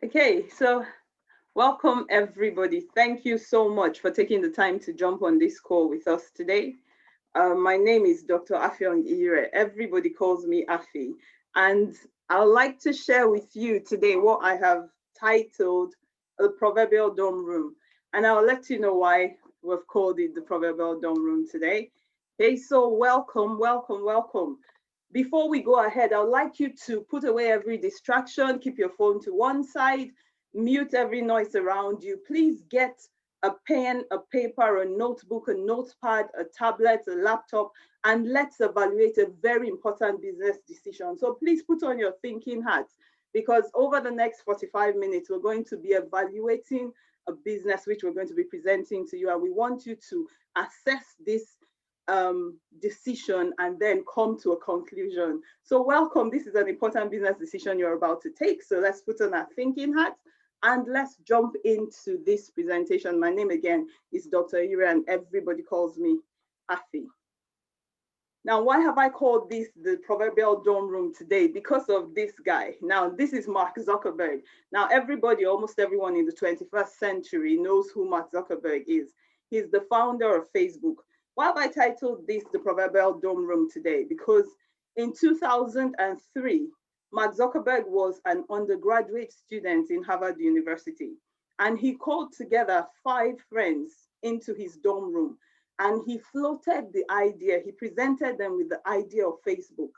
Okay, so welcome everybody. Thank you so much for taking the time to jump on this call with us today. My name is Dr. Afiong Ire. Everybody calls me Afi. And I'd like to share with you today what I have titled The Proverbial Dorm Room. And I'll let you know why we've called it the Proverbial Dorm Room today. Okay, so welcome, welcome, welcome. Before we go ahead, I'd like you to put away every distraction, keep your phone to one side, mute every noise around you. Please get a pen, a paper, a notebook, a notepad, a tablet, a laptop, and let's evaluate a very important business decision. So please put on your thinking hat because over the next 45 minutes, we're going to be evaluating a business which we're going to be presenting to you. And we want you to assess this decision and then come to a conclusion. So welcome, this is an important business decision you're about to take. So let's put on our thinking hat and let's jump into this presentation. My name again is Dr. Ira and everybody calls me Afi. Now, why have I called this the proverbial dorm room today? Because of this guy. Now, this is Mark Zuckerberg. Now, everybody, almost everyone in the 21st century knows who Mark Zuckerberg is. He's the founder of Facebook. Why have I titled this the proverbial dorm room today? Because in 2003, Mark Zuckerberg was an undergraduate student in Harvard University, and he called together 5 friends into his dorm room and he floated the idea, he presented them with the idea of Facebook.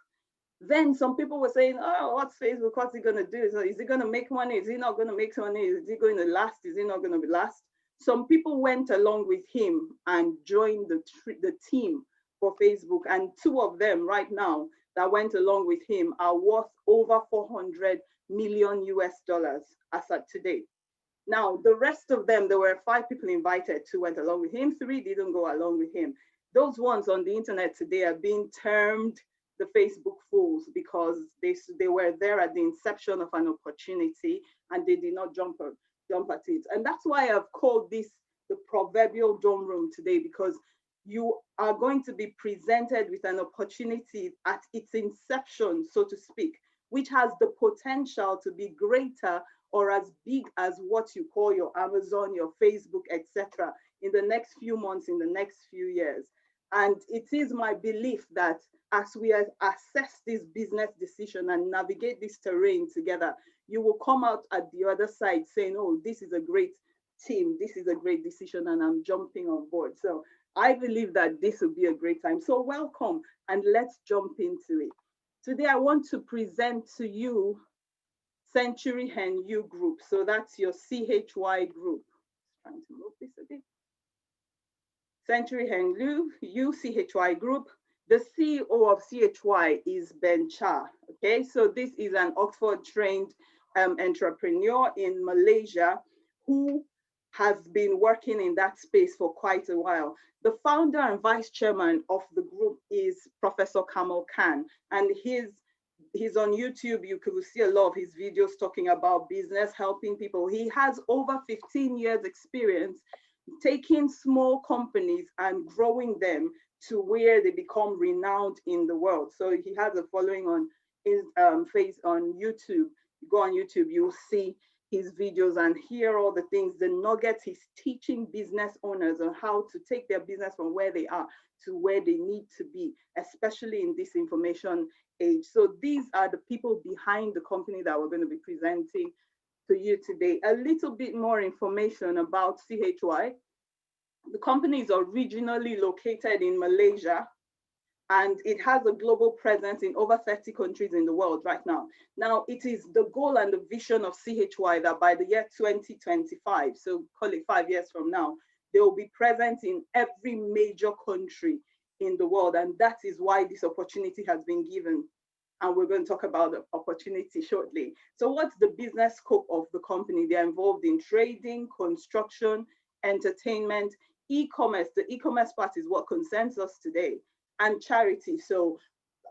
Then some people were saying, oh, what's Facebook? What's he going to do? Is he going to make money? Is he not going to make money? Is he going to last? Is he not going to be last? Some people went along with him and joined the team for Facebook. And 2 of them right now that went along with him are worth over 400 million US dollars as at today. Now, the rest of them, there were 5 people invited, 2 went along with him, 3 didn't go along with him. Those ones on the internet today are being termed the Facebook fools because they were there at the inception of an opportunity and they did not jump at it. And that's why I've called this the proverbial dorm room today, because you are going to be presented with an opportunity at its inception, so to speak, which has the potential to be greater or as big as what you call your Amazon, your Facebook, etc., in the next few months, in the next few years. And it is my belief that as we assess this business decision and navigate this terrain together, you will come out at the other side saying, oh, this is a great team, this is a great decision, and I'm jumping on board. So I believe that this will be a great time. So welcome, and let's jump into it. Today, I want to present to you Century Hen U Group. So that's your CHY group. Trying to move this a bit. Century Hen U CHY group. The CEO of CHY is Ben Cha. Okay, so this is an Oxford trained entrepreneur in Malaysia who has been working in that space for quite a while. The founder and vice chairman of the group is Professor Chymall, and he's on YouTube. You could see a lot of his videos talking about business, helping people. He has over 15 years experience taking small companies and growing them to where they become renowned in the world. So he has a following on his face on YouTube. You go on YouTube, you'll see his videos and hear all the things, the nuggets he's teaching business owners on how to take their business from where they are to where they need to be, especially in this information age. So these are the people behind the company that we're going to be presenting to you today. A little bit more information about CHY. The company is originally located in Malaysia, and it has a global presence in over 30 countries in the world right now. Now, it is the goal and the vision of CHY that by the year 2025, so call it 5 years from now, they will be present in every major country in the world. And that is why this opportunity has been given. And we're going to talk about the opportunity shortly. So what's the business scope of the company? They're involved in trading, construction, entertainment, e-commerce. The e-commerce part is what concerns us today, and charity. So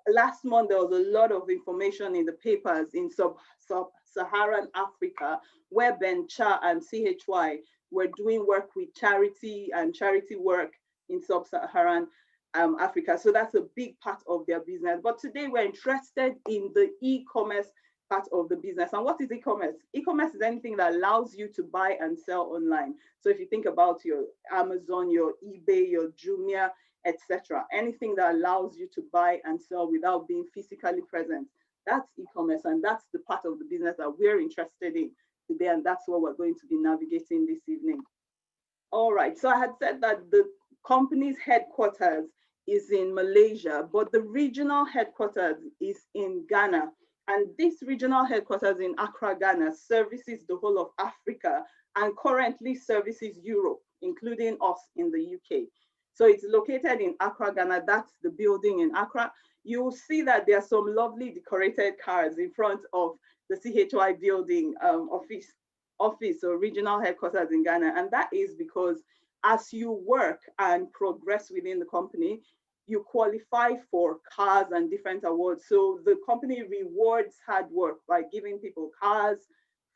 last month, there was a lot of information in the papers in sub-Saharan Africa, where Ben Cha and CHY were doing work with charity and charity work in sub-Saharan Africa. So that's a big part of their business. But today we're interested in the e-commerce part of the business. And what is e-commerce? E-commerce is anything that allows you to buy and sell online. So if you think about your Amazon, your eBay, your Jumia, etc., anything that allows you to buy and sell without being physically present, that's e-commerce, and that's the part of the business that we're interested in today, and that's what we're going to be navigating this evening. All right, so I had said that the company's headquarters is in Malaysia, but the regional headquarters is in Ghana. And this regional headquarters in Accra, Ghana, services the whole of Africa and currently services Europe, including us in the UK. So it's located in Accra, Ghana. That's the building in Accra. You'll see that there are some lovely decorated cars in front of the CHY building office or regional headquarters in Ghana. And that is because as you work and progress within the company, you qualify for cars and different awards. So the company rewards hard work by giving people cars,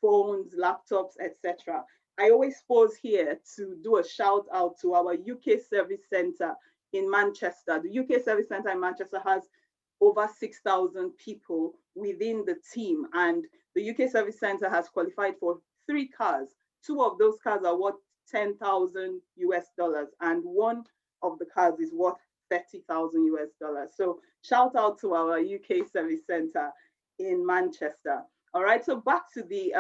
phones, laptops, etc. I always pause here to do a shout out to our UK Service Centre in Manchester. The UK Service Centre in Manchester has over 6,000 people within the team, and the UK Service Centre has qualified for 3 cars. 2 of those cars are worth 10,000 US dollars, and one of the cars is worth 30,000 US dollars. So shout out to our UK Service Centre in Manchester. All right, so back to the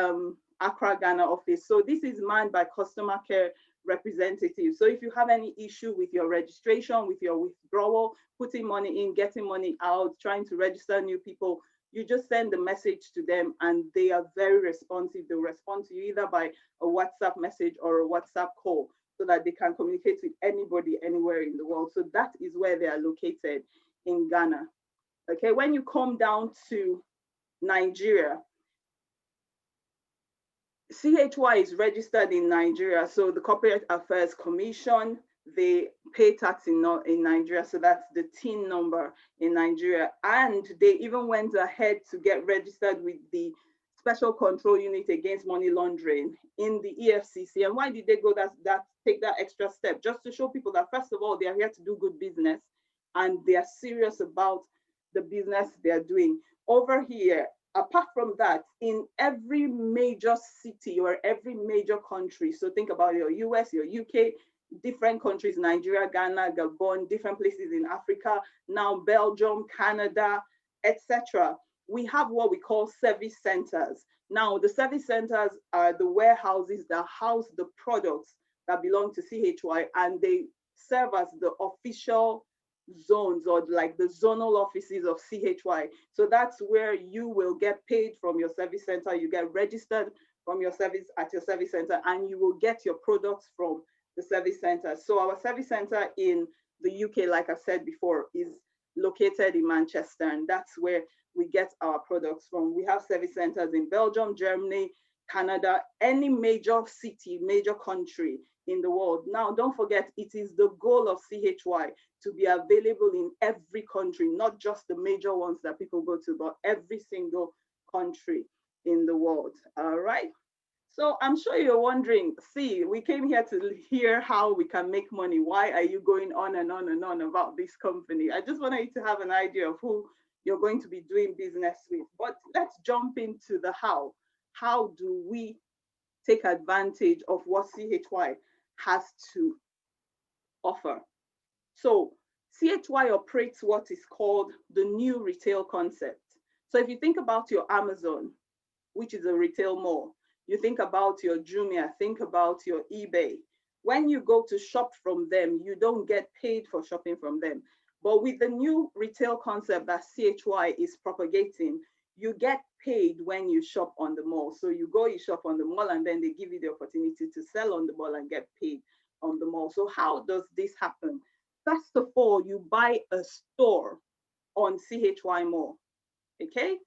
Accra, Ghana office. So this is manned by customer care representatives. So if you have any issue with your registration, with your withdrawal, putting money in, getting money out, trying to register new people, you just send a message to them and they are very responsive. They'll respond to you either by a WhatsApp message or a WhatsApp call so that they can communicate with anybody anywhere in the world. So that is where they are located in Ghana. Okay, when you come down to Nigeria, CHY is registered in Nigeria. So the Corporate Affairs Commission, they pay tax in Nigeria. So that's the TIN number in Nigeria. And they even went ahead to get registered with the Special Control Unit Against Money Laundering in the EFCC. And why did they go take that extra step? Just to show people that, first of all, they are here to do good business and they are serious about the business they are doing. Over here, apart from that, in every major city or every major country, so think about your US, your UK, different countries, Nigeria, Ghana, Gabon, different places in Africa, now Belgium, Canada, etc. We have what we call service centers. Now, the service centers are the warehouses that house the products that belong to CHY, and they serve as the official zones or like the zonal offices of CHY. So that's where you will get paid from your service center. You get registered from your service at your service center, and you will get your products from the service center. So our service center in the UK, like I said before, is located in Manchester, and that's where we get our products from. We have service centers in Belgium, Germany, Canada, any major city, major country in the world. Now, don't forget, it is the goal of CHY to be available in every country, not just the major ones that people go to, but every single country in the world. All right. So I'm sure you're wondering, see, we came here to hear how we can make money. Why are you going on and on and on about this company? I just wanted you to have an idea of who you're going to be doing business with. But let's jump into the how. How do we take advantage of what CHY has to offer? So CHY operates what is called the new retail concept. So if you think about your Amazon, which is a retail mall, you think about your Jumia, think about your eBay. When you go to shop from them, you don't get paid for shopping from them. But with the new retail concept that CHY is propagating, you get paid when you shop on the mall. So you go, you shop on the mall, and then they give you the opportunity to sell on the mall and get paid on the mall. So how does this happen? First of all, you buy a store on CHY Mall, okay?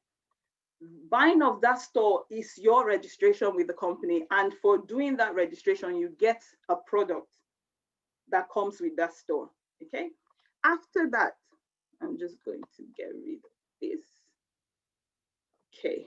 Buying of that store is your registration with the company, and for doing that registration, you get a product that comes with that store, okay? After that, I'm just going to get rid of this. Okay,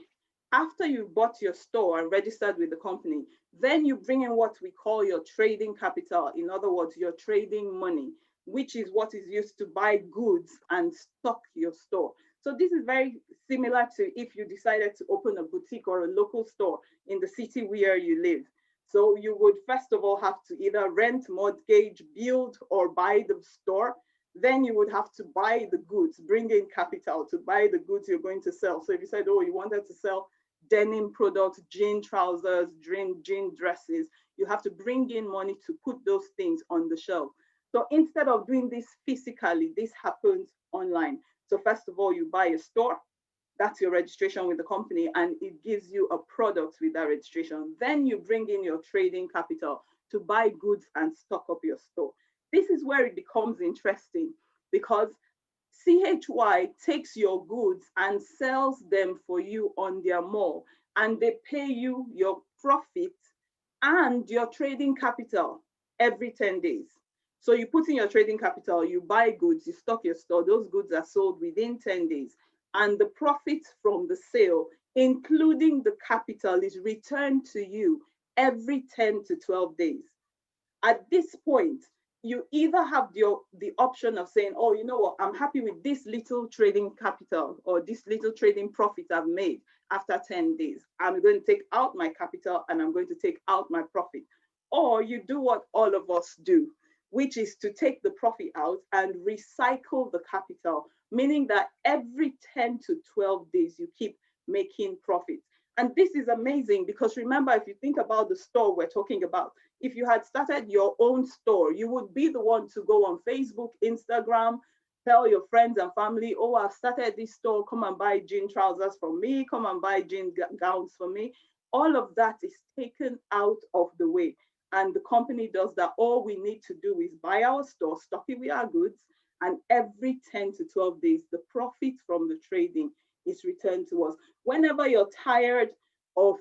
after you bought your store and registered with the company, then you bring in what we call your trading capital. In other words, your trading money, which is what is used to buy goods and stock your store. So this is very similar to if you decided to open a boutique or a local store in the city where you live. So you would first of all have to either rent, mortgage, build, or buy the store. Then you would have to buy the goods, bring in capital to buy the goods you're going to sell. So if you said, oh, you wanted to sell denim products, jean trousers, jean dresses, you have to bring in money to put those things on the shelf. So instead of doing this physically, this happens online. So first of all, you buy a store, that's your registration with the company, and it gives you a product with that registration. Then you bring in your trading capital to buy goods and stock up your store. This is where it becomes interesting because CHY takes your goods and sells them for you on their mall, and they pay you your profit and your trading capital every 10 days. So you put in your trading capital, you buy goods, you stock your store, those goods are sold within 10 days. And the profits from the sale, including the capital, is returned to you every 10 to 12 days. At this point, you either have the option of saying, oh, you know what, I'm happy with this little trading capital or this little trading profit I've made after 10 days. I'm going to take out my capital and I'm going to take out my profit. Or you do what all of us do, which is to take the profit out and recycle the capital, meaning that every 10 to 12 days you keep making profits. And this is amazing because remember, if you think about the store we're talking about, if you had started your own store, you would be the one to go on Facebook, Instagram, tell your friends and family, oh, I've started this store, come and buy jean trousers for me, come and buy jean gowns for me. All of that is taken out of the way. And the company does that. All we need to do is buy our store, stock it with our goods, and every 10 to 12 days, the profit from the trading is returned to us. Whenever you're tired of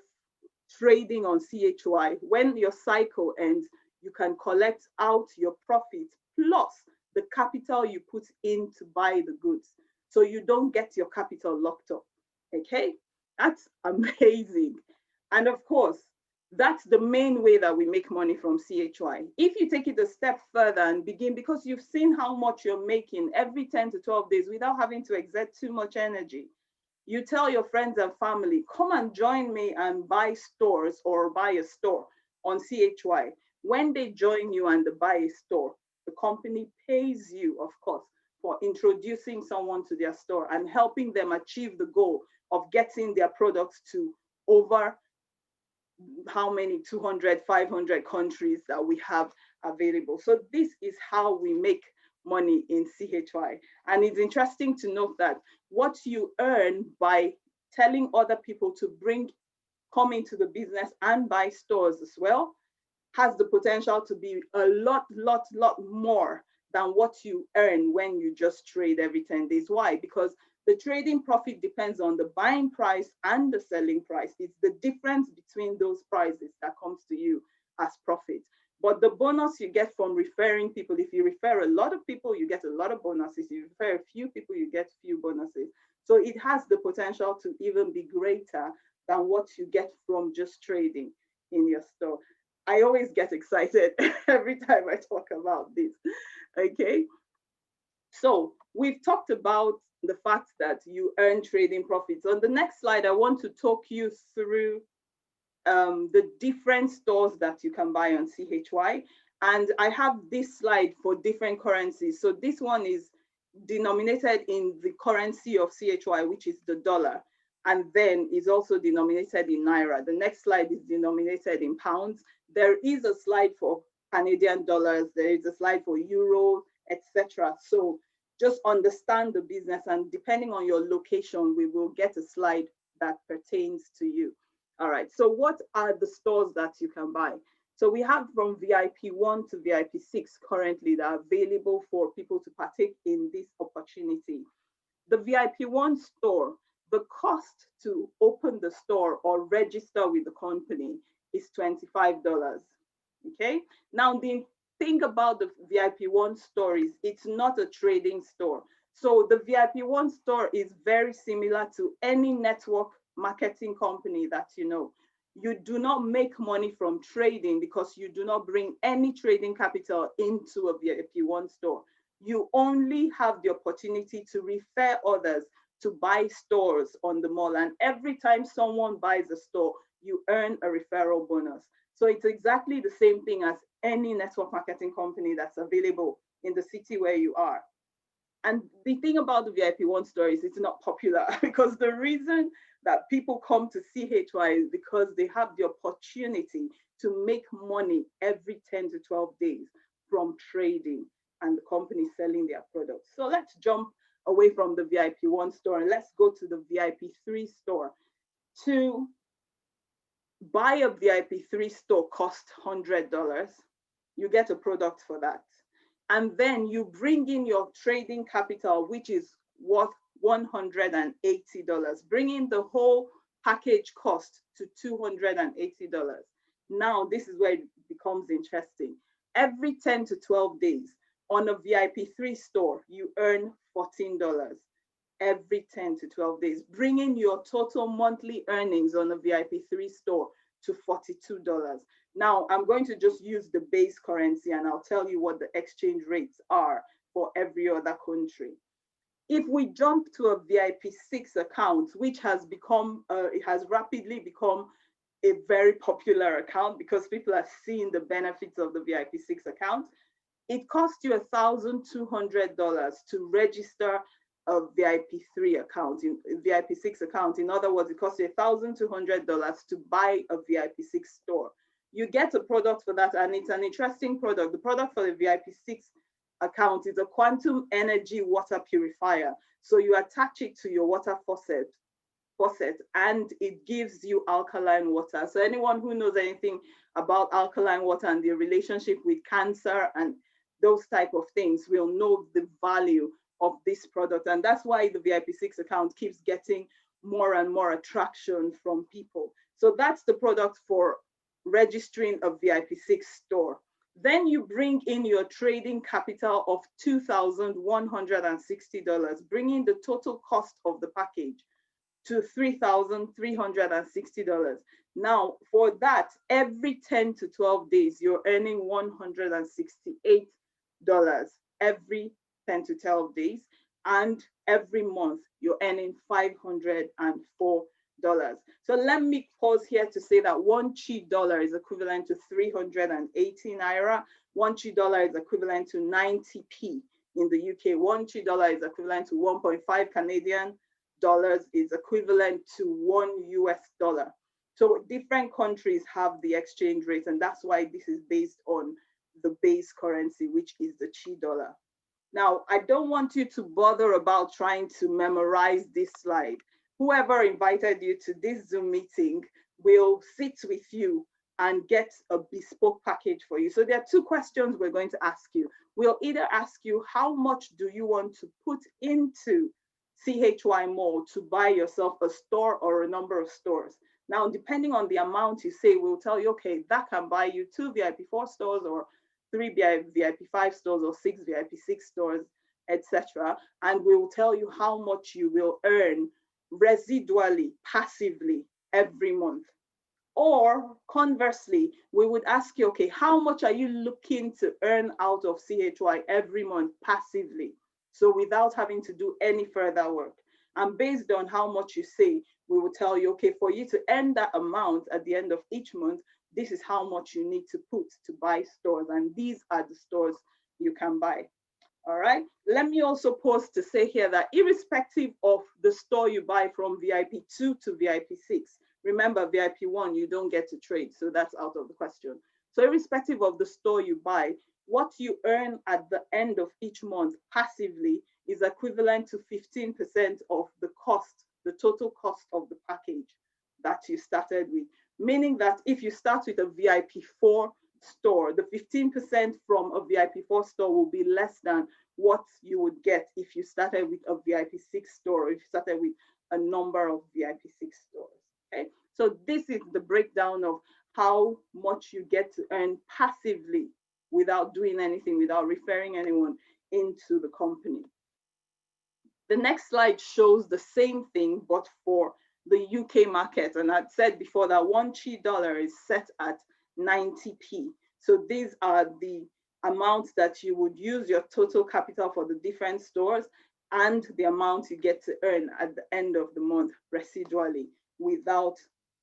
trading on CHY, when your cycle ends, you can collect out your profit plus the capital you put in to buy the goods. So you don't get your capital locked up. Okay, that's amazing. And of course, that's the main way that we make money from CHY. If you take it a step further and begin, because you've seen how much you're making every 10 to 12 days without having to exert too much energy, you tell your friends and family, come and join me and buy stores or buy a store on CHY. When they join you and they buy a store, the company pays you, of course, for introducing someone to their store and helping them achieve the goal of getting their products to over how many 200, 500 countries that we have available. So this is how we make money in CHY. And it's interesting to note that what you earn by telling other people to come into the business and buy stores as well has the potential to be a lot more than what you earn when you just trade every 10 days. Why? Because the trading profit depends on the buying price and the selling price. It's the difference between those prices that comes to you as profit. But the bonus you get from referring people, if you refer a lot of people, you get a lot of bonuses. If you refer a few people, you get few bonuses. So it has the potential to even be greater than what you get from just trading in your store. I always get excited every time I talk about this. Okay. So we've talked about the fact that you earn trading profits. On the next slide, I want to talk you through the different stores that you can buy on CHY. And I have this slide for different currencies. So this one is denominated in the currency of CHY, which is the dollar, and then is also denominated in Naira. The next slide is denominated in pounds. There is a slide for Canadian dollars. There is a slide for euro, etc. So just understand the business, and depending on your location, we will get a slide that pertains to you. All right, so what are the stores that you can buy? So we have from VIP 1 to VIP 6 currently that are available for people to partake in this opportunity. The VIP 1 store, the cost to open the store or register with the company is $25. Okay, now the thing about the VIP 1 store is it's not a trading store. So the VIP 1 store is very similar to any network marketing company that you know. You do not make money from trading because you do not bring any trading capital into a VIP 1 store. You only have the opportunity to refer others to buy stores on the mall. And every time someone buys a store, you earn a referral bonus. So it's exactly the same thing as any network marketing company that's available in the city where you are. And the thing about the VIP1 store is it's not popular because the reason that people come to CHY is because they have the opportunity to make money every 10 to 12 days from trading and the company selling their products. So let's jump away from the VIP1 store and let's go to the VIP3 store. To buy a VIP3 store costs $100. You get a product for that. And then you bring in your trading capital, which is worth $180, bringing the whole package cost to $280. Now, this is where it becomes interesting. Every 10 to 12 days on a VIP3 store, you earn $14 every 10 to 12 days, bringing your total monthly earnings on a VIP3 store to $42. Now, I'm going to just use the base currency and I'll tell you what the exchange rates are for every other country. If we jump to a VIP6 account, which has become, it has rapidly become a very popular account because people are seeing the benefits of the VIP6 account, it costs you $1,200 to register a VIP3 account, a VIP6 account. In other words, it costs you $1,200 to buy a VIP6 store. You get a product for that, and it's an interesting product. The product for the VIP6 account is a quantum energy water purifier. So you attach it to your water faucet, and it gives you alkaline water. So anyone who knows anything about alkaline water and the relationship with cancer and those type of things will know the value of this product. And that's why the VIP6 account keeps getting more and more attraction from people. So that's the product for registering a VIP6 store. Then you bring in your trading capital of $2,160, bringing the total cost of the package to $3,360. Now, for that, every 10 to 12 days, you're earning $168 every 10 to 12 days. And every month, you're earning $504. So let me pause here to say that one Chi dollar is equivalent to 380 Naira. One Chi dollar is equivalent to 90p in the UK. One Chi dollar is equivalent to 1.5 Canadian dollars, is equivalent to $1 US. So different countries have the exchange rate, and that's why this is based on the base currency, which is the Chi dollar. Now, I don't want you to bother about trying to memorize this slide. Whoever invited you to this Zoom meeting will sit with you and get a bespoke package for you. So there are two questions we're going to ask you. We'll either ask you, how much do you want to put into CHY Mall to buy yourself a store or a number of stores? Now, depending on the amount you say, we'll tell you, okay, that can buy you 2 VIP4 stores or 3 VIP5 stores or 6 VIP6 stores, etc. And we will tell you how much you will earn residually, passively every month. Or conversely, we would ask you, okay, how much are you looking to earn out of CHY every month passively? So without having to do any further work. And based on how much you say, we will tell you, okay, for you to earn that amount at the end of each month, this is how much you need to put to buy stores. And these are the stores you can buy. All right. Let me also pause to say here that irrespective of the store you buy from VIP2 to VIP6, remember VIP1, you don't get to trade. So that's out of the question. So irrespective of the store you buy, what you earn at the end of each month passively is equivalent to 15% of the cost, the total cost of the package that you started with. Meaning that if you start with a VIP4 store, the 15% from a VIP4 store will be less than what you would get if you started with a VIP6 store, or if you started with a number of VIP6 stores. Okay, so this is the breakdown of how much you get to earn passively without doing anything, without referring anyone into the company. The next slide shows the same thing, but for the UK market. And I'd said before that one Chi dollar is set at 90p. So these are the amounts that you would use your total capital for the different stores. and the amount you get to earn at the end of the month residually without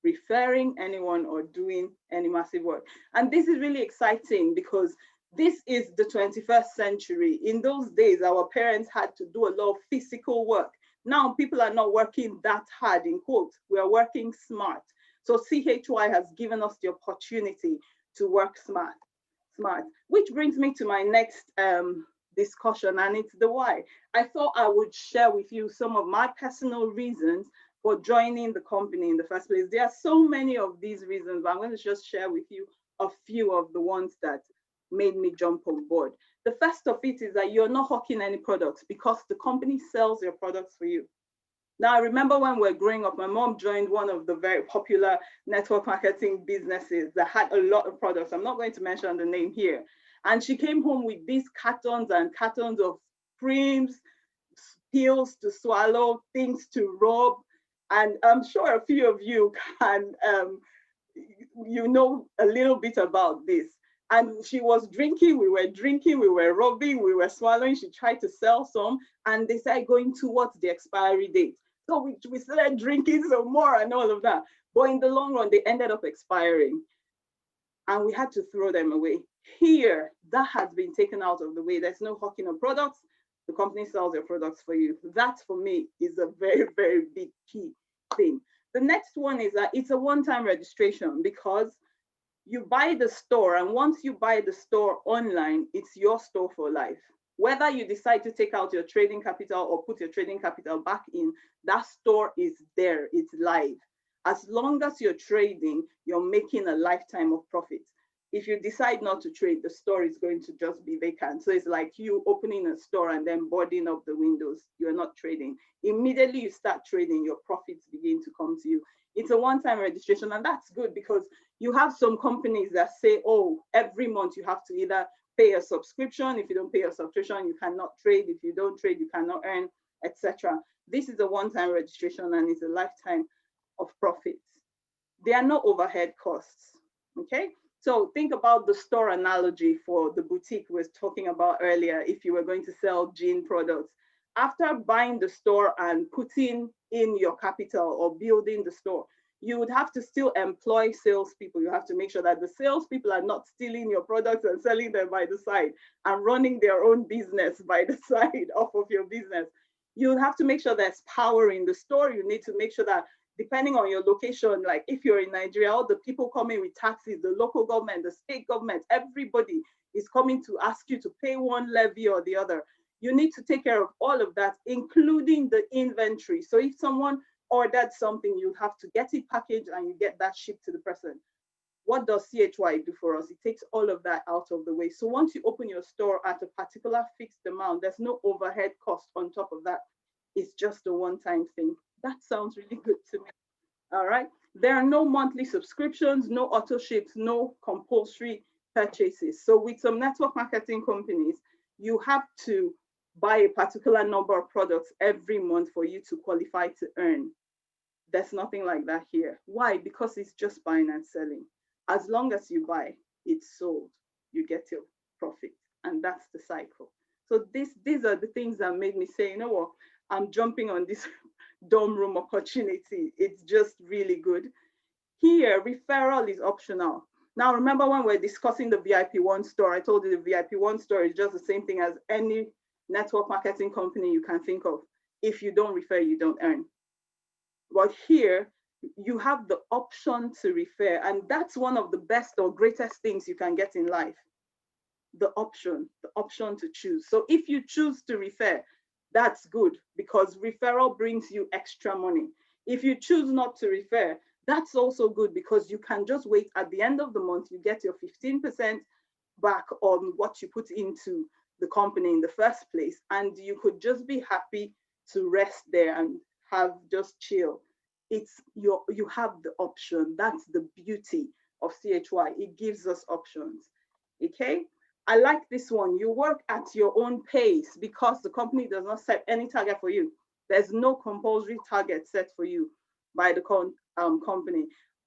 referring anyone or doing any massive work. And this is really exciting because this is the 21st century. In those days, our parents had to do a lot of physical work. Now people are not working that hard, in quotes. We are working smart. So CHY has given us the opportunity to work smart. Which brings me to my next discussion, and it's the why. I thought I would share with you some of my personal reasons for joining the company in the first place. There are so many of these reasons, but I'm going to just share with you a few of the ones that made me jump on board. The first of it is that you're not hawking any products because the company sells your products for you. Now, I remember when we were growing up, my mom joined one of the very popular network marketing businesses that had a lot of products. I'm not going to mention the name here. And she came home with these cartons and cartons of creams, pills to swallow, things to rub. And I'm sure a few of you can, you know a little bit about this. And she was drinking, we were rubbing, we were swallowing. She tried to sell some, and they started going towards the expiry date. So we started drinking some more and all of that. But in the long run, they ended up expiring and we had to throw them away. Here, that has been taken out of the way. There's no hawking of products. The company sells your products for you. That for me is a very, very big key thing. The next one is that it's a one-time registration because you buy the store, and once you buy the store online, it's your store for life. Whether you decide to take out your trading capital or put your trading capital back in, that store is there, it's live. As long as you're trading, you're making a lifetime of profits. If you decide not to trade, the store is going to just be vacant. So it's like you opening a store and then boarding up the windows. You're not trading. Immediately you start trading, your profits begin to come to you. It's a one-time registration, and that's good because you have some companies that say, oh, every month you have to either pay a subscription. If you don't pay a subscription, you cannot trade. If you don't trade, you cannot earn, etc. This is a one-time registration and it's a lifetime of profits. There are no overhead costs, okay? So think about the store analogy for the boutique we were talking about earlier. If you were going to sell gin products, after buying the store and putting in your capital or building the store, you would have to still employ salespeople. You have to make sure that the salespeople are not stealing your products and selling them by the side and running their own business by the side off of your business. You have to make sure there's power in the store. You need to make sure that depending on your location, like if you're in Nigeria, all the people coming with taxes, the local government, the state government, everybody is coming to ask you to pay one levy or the other. You need to take care of all of that, including the inventory. So if someone ordered something, you have to get it packaged and you get that shipped to the person. What does CHY do for us? It takes all of that out of the way. So once you open your store at a particular fixed amount, there's no overhead cost on top of that. It's just a one-time thing. That sounds really good to me. All right. There are no monthly subscriptions, no auto ships, no compulsory purchases. So with some network marketing companies, you have to buy a particular number of products every month for you to qualify to earn. There's nothing like that here. Why? Because it's just buying and selling. As long as you buy, it's sold, you get your profit. And that's the cycle. So these are the things that made me say, you know what, I'm jumping on this dorm room opportunity. It's just really good. Here, referral is optional. Now, remember when we're discussing the VIP1 store, I told you the VIP1 store is just the same thing as any network marketing company you can think of. If you don't refer, you don't earn. But here, you have the option to refer, and that's one of the best or greatest things you can get in life. The option to choose. So if you choose to refer, that's good because referral brings you extra money. If you choose not to refer, that's also good because you can just wait at the end of the month, you get your 15% back on what you put into the company in the first place. And you could just be happy to rest there and have just chill. You have the option. That's the beauty of CHY. It gives us options. Okay. I like this one. You work at your own pace because the company does not set any target for you. There's no compulsory target set for you by the company.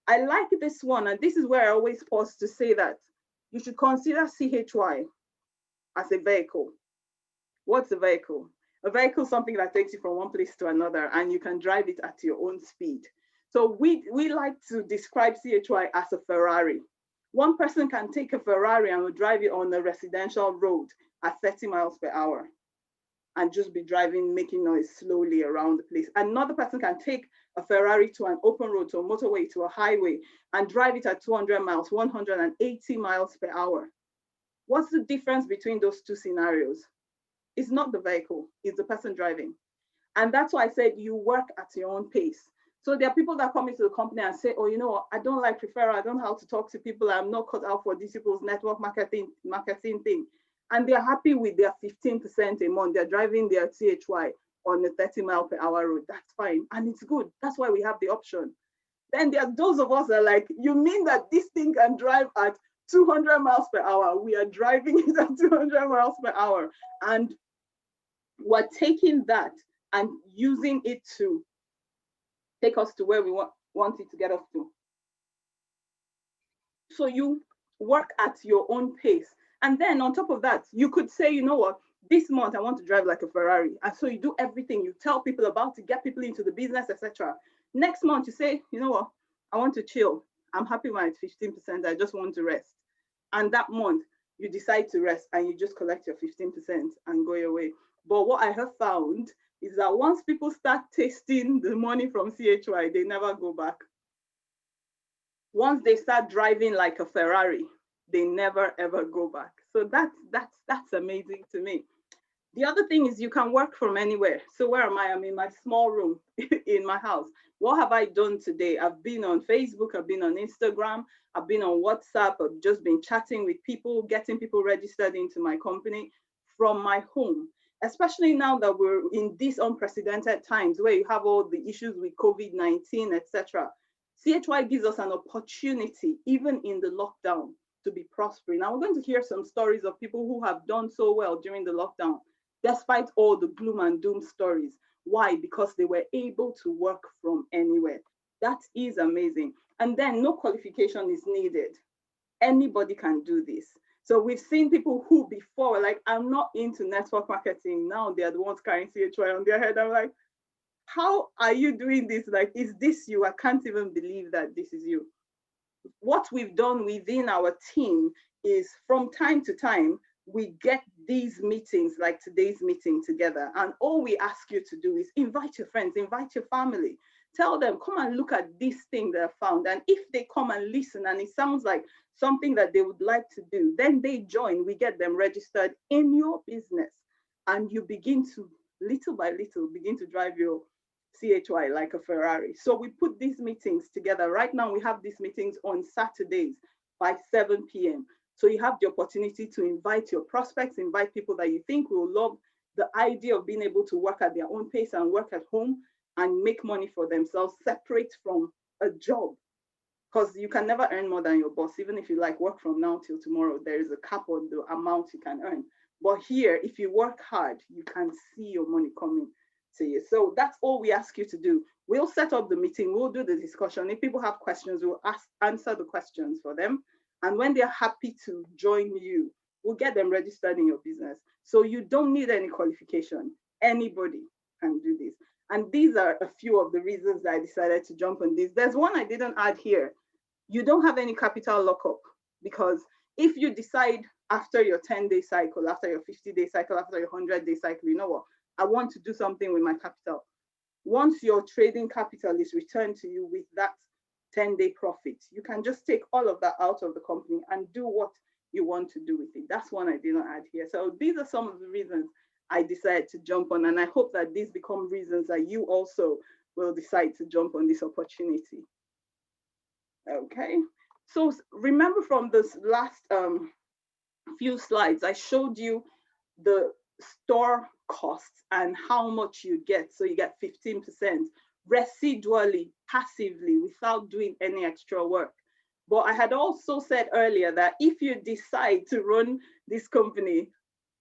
I like this one, and this is where I always pause to say that you should consider CHY as a vehicle. What's a vehicle? A vehicle is something that takes you from one place to another, and you can drive it at your own speed. So we like to describe CHY as a Ferrari. One person can take a Ferrari and will drive it on a residential road at 30 miles per hour and just be driving, making noise slowly around the place. Another person can take a Ferrari to an open road, to a motorway, to a highway, and drive it at 200 miles, 180 miles per hour. What's the difference between those two scenarios? It's not the vehicle, it's the person driving. And that's why I said you work at your own pace. So there are people that come into the company and say, oh, you know what, I don't like referral, I don't know how to talk to people, I'm not cut out for these people's network marketing thing. And they're happy with their 15% a month. They're driving their CHY on a 30 mile per hour road. That's fine. And it's good. That's why we have the option. Then there are those of us that are like, you mean that this thing can drive at 200 miles per hour? We are driving it at 200 miles per hour. And we're taking that and using it to take us to where we want it to get us to. So you work at your own pace. And then on top of that, you could say, you know what, this month I want to drive like a Ferrari. And so you do everything, you tell people about it, get people into the business, etc. Next month you say, you know what, I want to chill. I'm happy when it's 15%, I just want to rest. And that month you decide to rest and you just collect your 15% and go your way. But what I have found is that once people start tasting the money from CHY, they never go back. Once they start driving like a Ferrari, they never ever go back. So that's amazing to me. The other thing is you can work from anywhere. So where am I? I'm in my small room in my house. What have I done today? I've been on Facebook, I've been on Instagram, I've been on WhatsApp, I've just been chatting with people, getting people registered into my company from my home. Especially now that we're in these unprecedented times where you have all the issues with COVID-19, etc. CHY gives us an opportunity, even in the lockdown, to be prospering. Now we're going to hear some stories of people who have done so well during the lockdown, despite all the gloom and doom stories. Why? Because they were able to work from anywhere. That is amazing. And then no qualification is needed. Anybody can do this. So we've seen people who before were like, I'm not into network marketing. Now they're the ones carrying CHY on their head. I'm like, how are you doing this? Like, is this you? I can't even believe that this is you. What we've done within our team is from time to time, we get these meetings like today's meeting together. And all we ask you to do is invite your friends, invite your family, tell them, come and look at this thing that I found. And if they come and listen and it sounds like something that they would like to do, then they join, we get them registered in your business. And you begin to, little by little, begin to drive your CHY like a Ferrari. So we put these meetings together. Right now, we have these meetings on Saturdays by 7 p.m. So you have the opportunity to invite your prospects, invite people that you think will love the idea of being able to work at their own pace and work at home and make money for themselves, separate from a job. Because you can never earn more than your boss. Even if you like work from now till tomorrow, there is a cap on the amount you can earn. But here, if you work hard, you can see your money coming to you. So that's all we ask you to do. We'll set up the meeting, we'll do the discussion. If people have questions, we'll answer the questions for them. And when they're happy to join you, we'll get them registered in your business. So you don't need any qualification. Anybody can do this. And these are a few of the reasons that I decided to jump on this. There's one I didn't add here. You don't have any capital lockup, because if you decide after your 10-day cycle, after your 50-day cycle, after your 100-day cycle, you know what, I want to do something with my capital. Once your trading capital is returned to you with that 10-day profit, you can just take all of that out of the company and do what you want to do with it. That's one I didn't add here. So these are some of the reasons I decided to jump on, and I hope that these become reasons that you also will decide to jump on this opportunity. Okay, so remember from this last few slides, I showed you the store costs and how much you get. So you get 15% residually, passively, without doing any extra work. But I had also said earlier that if you decide to run this company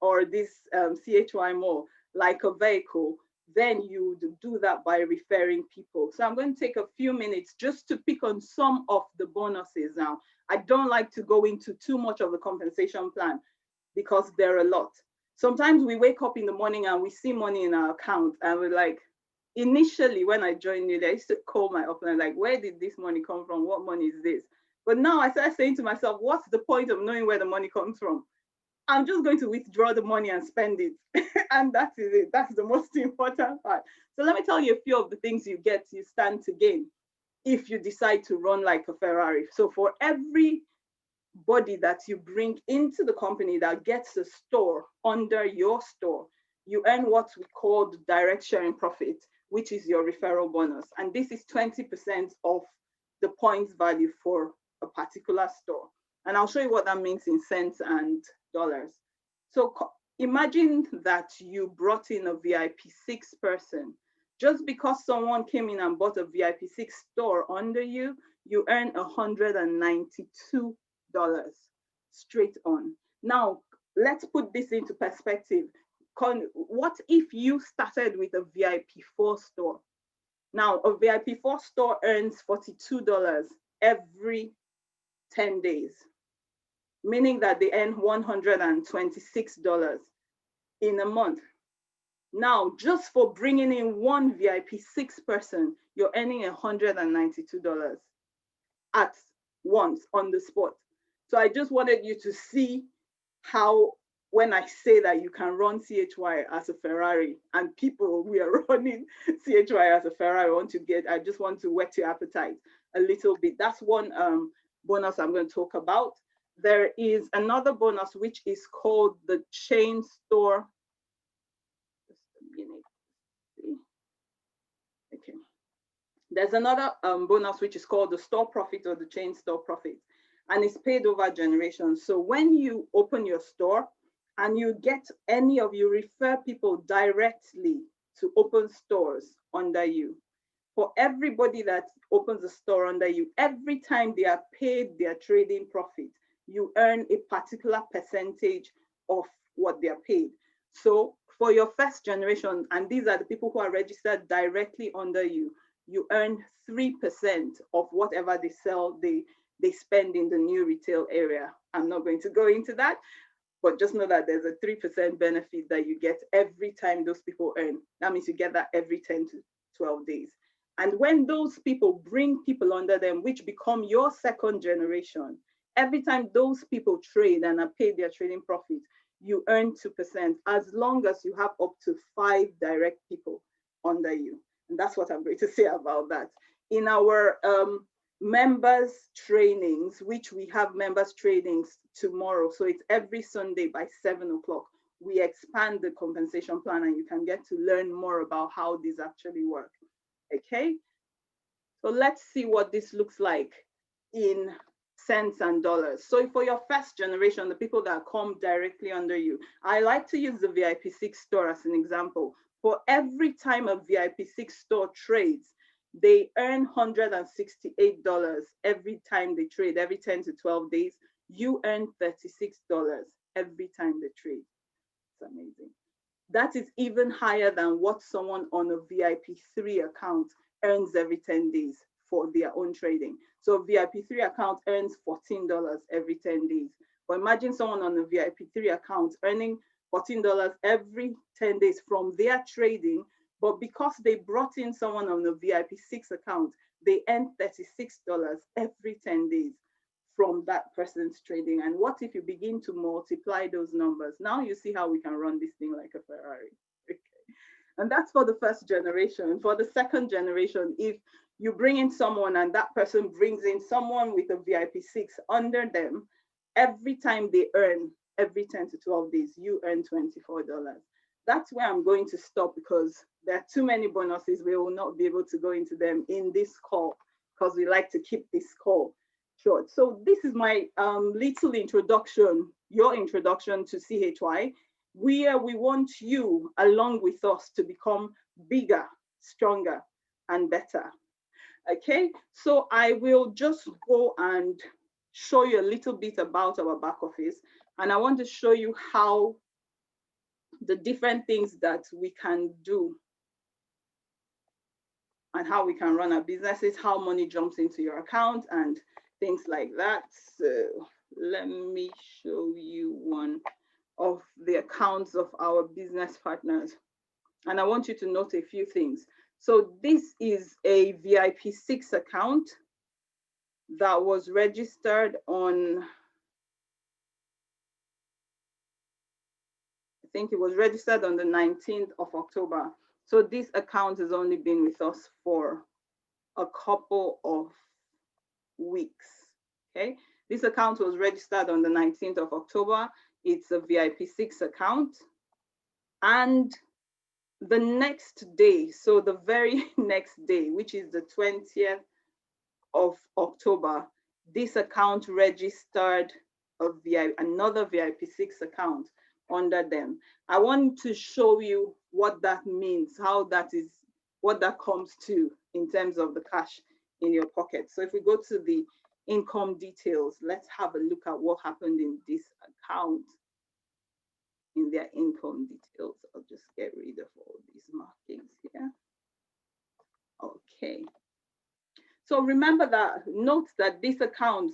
or this CHY more like a vehicle, then you would do that by referring people. So I'm going to take a few minutes just to pick on some of the bonuses now. I don't like to go into too much of the compensation plan because there are a lot. Sometimes we wake up in the morning and we see money in our account and we're like, initially when I joined you, I used to call my upline, like, where did this money come from? What money is this? But now I started saying to myself, what's the point of knowing where the money comes from? I'm just going to withdraw the money and spend it. And that is it. That's the most important part. So let me tell you a few of the things you stand to gain if you decide to run like a Ferrari. So for every body that you bring into the company that gets a store under your store, you earn what we call the direct sharing profit, which is your referral bonus. And this is 20% of the points value for a particular store. And I'll show you what that means in cents and dollars. So imagine that you brought in a VIP 6 person. Just because someone came in and bought a VIP 6 store under you, you earn $192 straight on. Now, let's put this into perspective. What if you started with a VIP 4 store? Now, a VIP 4 store earns $42 every 10 days, meaning that they earn $126 in a month. Now, just for bringing in one VIP 6 person, you're earning $192 at once on the spot. So I just wanted you to see how, when I say that you can run CHY as a Ferrari, and people, we are running CHY as a Ferrari, I just want to whet your appetite a little bit. That's one bonus I'm going to talk about. There is another bonus which is called the chain store. Just a minute. Okay. There's another bonus which is called the store profit or the chain store profit, and it's paid over generations. So when you open your store and you refer people directly to open stores under you, for everybody that opens a store under you, every time they are paid their trading profit, you earn a particular percentage of what they are paid. So for your first generation, and these are the people who are registered directly under you, you earn 3% of whatever they sell, they spend in the new retail area. I'm not going to go into that, but just know that there's a 3% benefit that you get every time those people earn. That means you get that every 10 to 12 days. And when those people bring people under them, which become your second generation, every time those people trade and are paid their trading profit, you earn 2%, as long as you have up to 5 direct people under you. And that's what I'm going to say about that. In our members trainings, which we have members trainings tomorrow, so it's every Sunday by 7 o'clock, we expand the compensation plan and you can get to learn more about how these actually work. Okay, so let's see what this looks like in cents and dollars. So for your first generation, the people that come directly under you, I like to use the VIP 6 store as an example. For every time a VIP 6 store trades, they earn $168 every time they trade, every 10 to 12 days. You earn $36 every time they trade. It's amazing. That is even higher than what someone on a VIP 3 account earns every 10 days for their own trading. So VIP 3 account earns $14 every 10 days. But imagine someone on a VIP 3 account earning $14 every 10 days from their trading, but because they brought in someone on a VIP 6 account, they earn $36 every 10 days from that person's trading. And what if you begin to multiply those numbers? Now you see how we can run this thing like a Ferrari. Okay. And that's for the first generation. For the second generation, if you bring in someone and that person brings in someone with a VIP 6 under them, every time they earn, every 10 to 12 days, you earn $24. That's where I'm going to stop because there are too many bonuses. We will not be able to go into them in this call because we like to keep this call short. So this is my little introduction, your introduction to CHY, where we want you along with us to become bigger, stronger, and better. Okay, so I will just go and show you a little bit about our back office. And I want to show you how the different things that we can do and how we can run our businesses, how money jumps into your account and things like that. So let me show you one of the accounts of our business partners. And I want you to note a few things. So this is a VIP6 account that was registered on, I think it was registered on the 19th of October. So this account has only been with us for a couple of weeks. Okay, this account was registered on the 19th of October. It's a VIP6 account. And the next day, so the very next day, which is the 20th of October, this account registered another VIP6 account under them. I want to show you what that means, what that comes to in terms of the cash in your pocket. So if we go to the income details, let's have a look at what happened in this account, in their income details. I'll just get rid of all these markings here. Okay. So remember that, note that this account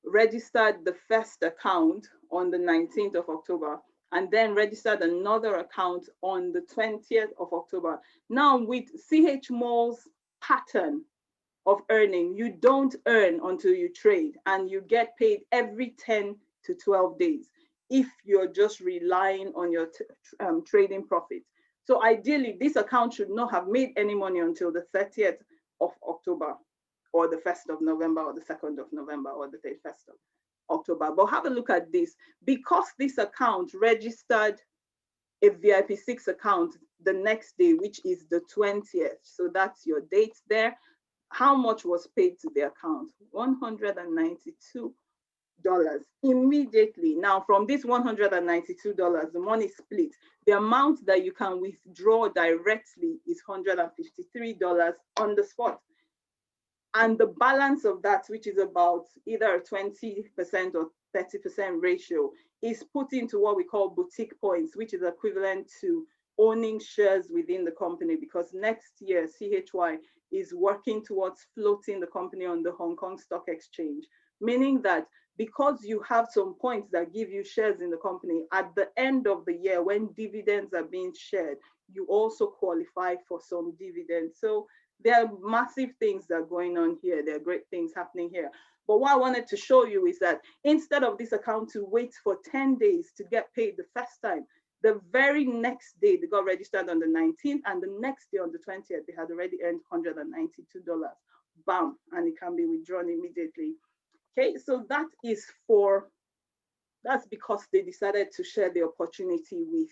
registered the first account on the 19th of October and then registered another account on the 20th of October. Now with Chymall's pattern of earning, you don't earn until you trade, and you get paid every 10 to 12 days if you're just relying on your trading profits. So ideally, this account should not have made any money until the 30th of October, or the 1st of November, or the 2nd of November, or the 31st of October. But have a look at this. Because this account registered a VIP6 account the next day, which is the 20th, so that's your date there, how much was paid to the account? $192 immediately. Now, from this $192, the money split. The amount that you can withdraw directly is $153 on the spot. And the balance of that, which is about either a 20% or 30% ratio, is put into what we call boutique points, which is equivalent to owning shares within the company, because next year CHY is working towards floating the company on the Hong Kong Stock Exchange, meaning that because you have some points that give you shares in the company, at the end of the year when dividends are being shared, you also qualify for some dividends. So there are massive things that are going on here. There are great things happening here. But what I wanted to show you is that instead of this account to wait for 10 days to get paid the first time, the very next day they got registered on the 19th, and the next day on the 20th, they had already earned $192. Bam, and it can be withdrawn immediately. Okay, so that's because they decided to share the opportunity with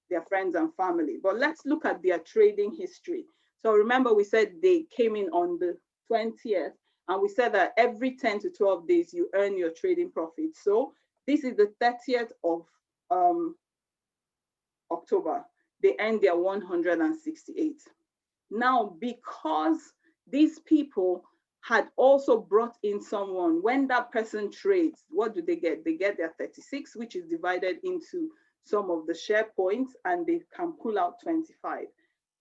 their friends and family. But let's look at their trading history. So remember, we said they came in on the 20th, and we said that every 10 to 12 days you earn your trading profit. So this is the 30th of October. They earned their 168. Now, because these people had also brought in someone, when that person trades, what do they get? They get their 36, which is divided into some of the share points, and they can pull out 25.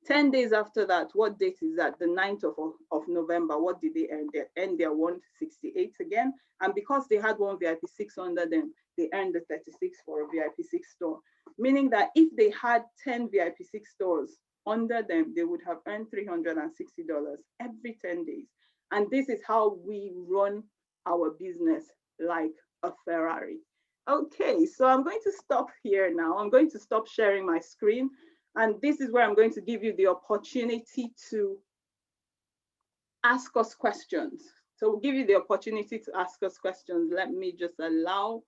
10 days after that, what date is that? The 9th of November. What did they earn? They earned their 168 again. And because they had one VIP6 under them, they earned the 36 for a VIP6 store. Meaning that if they had 10 VIP6 stores under them, they would have earned $360 every 10 days. And this is how we run our business, like a Ferrari. Okay, so I'm going to stop here now. I'm going to stop sharing my screen. And this is where I'm going to give you the opportunity to ask us questions. So we'll give you the opportunity to ask us questions. Let me just allow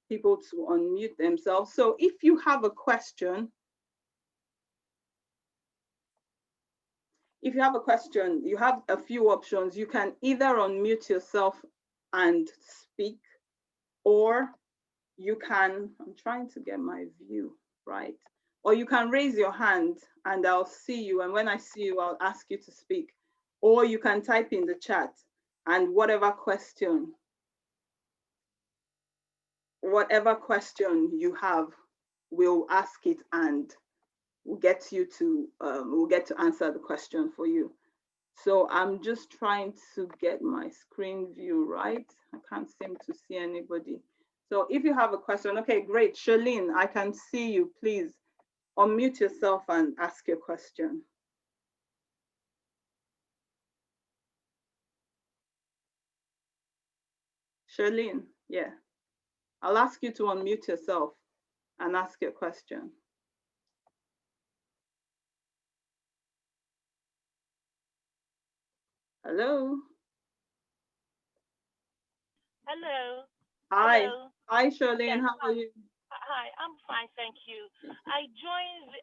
people to unmute themselves. So if you have a question, you have a few options. You can either unmute yourself and speak, or you can, I'm trying to get my view right, or you can raise your hand and I'll see you. And when I see you, I'll ask you to speak. Or you can type in the chat, and whatever question you have, we'll ask it and we'll get to answer the question for you. So I'm just trying to get my screen view right. I can't seem to see anybody. So if you have a question, okay, great. Charlene, I can see you. Please unmute yourself and ask your question. Charlene, yeah. I'll ask you to unmute yourself and ask your question. Hello. Hello. Hi. Hello. Hi, Charlene. Yes. How are you? Hi. I'm fine, thank you. I joined.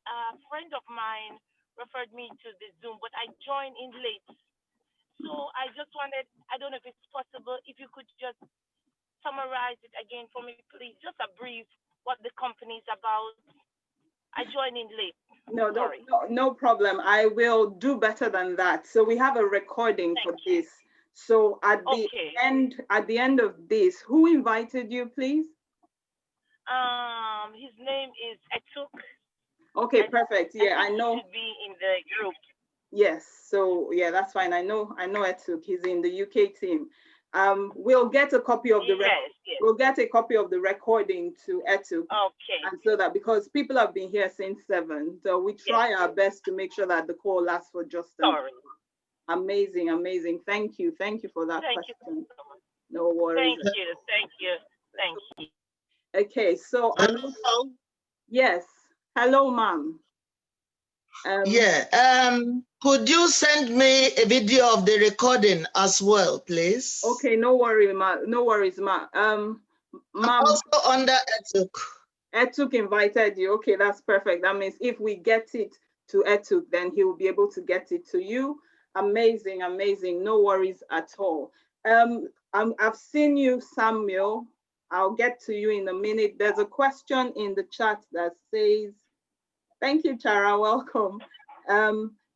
A friend of mine referred me to the Zoom, but I joined in late. So I just wanted. I don't know if it's possible. If you could just summarize it again for me, please. Just a brief. What the company is about. I joined in late. No, no, Sorry. no, no problem. I will do better than that. So we have a recording for Thank you. this. So Okay. at the end of this, who invited you, please? His name is Etuk. Okay, perfect. I Yeah, I think he know. should be in the group. Yes. So yeah, that's fine. I know Etuk. He's in the UK team. We'll get a copy of the Yes. Yes. we'll get a copy of the recording to Etuk. Okay. And so that because people have been here since 7, so we try Yes. our best to make sure that the call lasts for just an Sorry. amazing, amazing. Thank you for that Thank you question. so much. No worries. Thank you. Thank you. Thank you. Okay, so Hello. yes, hello, ma'am. Yeah. Could you send me a video of the recording as well, please? Okay, no worries, ma. I'm Ma'am, also under Etuk. Etuk invited you. Okay, that's perfect. That means if we get it to Etuk, then he will be able to get it to you. Amazing, amazing. No worries at all. I've seen you, Samuel. I'll get to you in a minute. There's a question in the chat that says, thank you, Chara, welcome.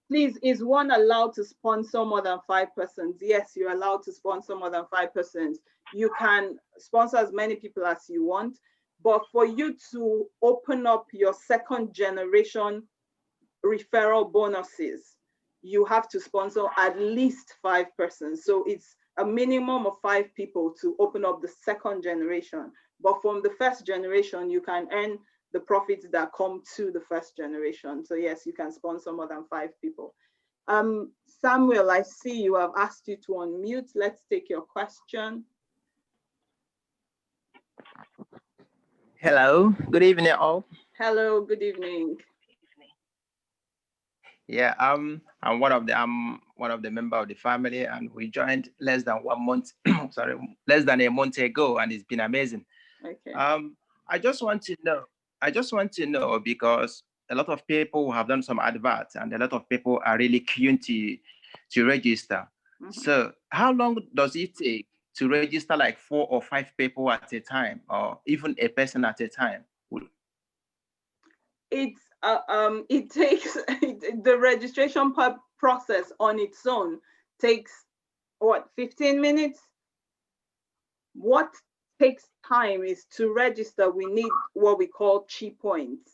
Please, is one allowed to sponsor more than 5 persons? Yes, you're allowed to sponsor more than 5 persons. You can sponsor as many people as you want, but for you to open up your second generation referral bonuses, you have to sponsor at least 5 persons. So it's a minimum of 5 people to open up the second generation. But from the first generation, you can earn the profits that come to the first generation. So yes, you can sponsor more than 5 people. Samuel, I see you have asked you to unmute. Let's take your question. Hello, good evening all. Hello, good evening. Yeah, I'm one of the member of the family, and we joined less than 1 month, sorry, less than a month ago, and it's been amazing. Okay. I just want to know because a lot of people have done some adverts, and a lot of people are really keen to register. Mm-hmm. So how long does it take to register like 4 or 5 people at a time, or even a person at a time? It takes the registration process on its own takes what, 15 minutes? What takes time is to register, we need what we call chi points.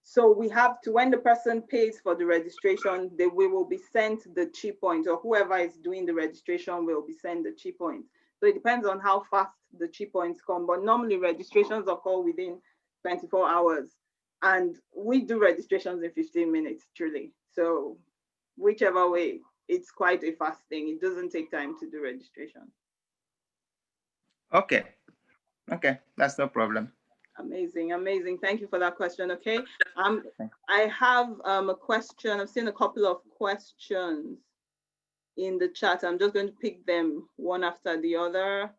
So we have to, when the person pays for the registration, we will be sent the chi point, or whoever is doing the registration will be sent the chi point. So it depends on how fast the chi points come, but normally registrations occur within 24 hours. And we do registrations in 15 minutes, truly. So whichever way, it's quite a fast thing. It doesn't take time to do registration. Okay, that's no problem. Amazing, amazing. Thank you for that question. Okay, I have a question. I've seen a couple of questions in the chat. I'm just going to pick them one after the other.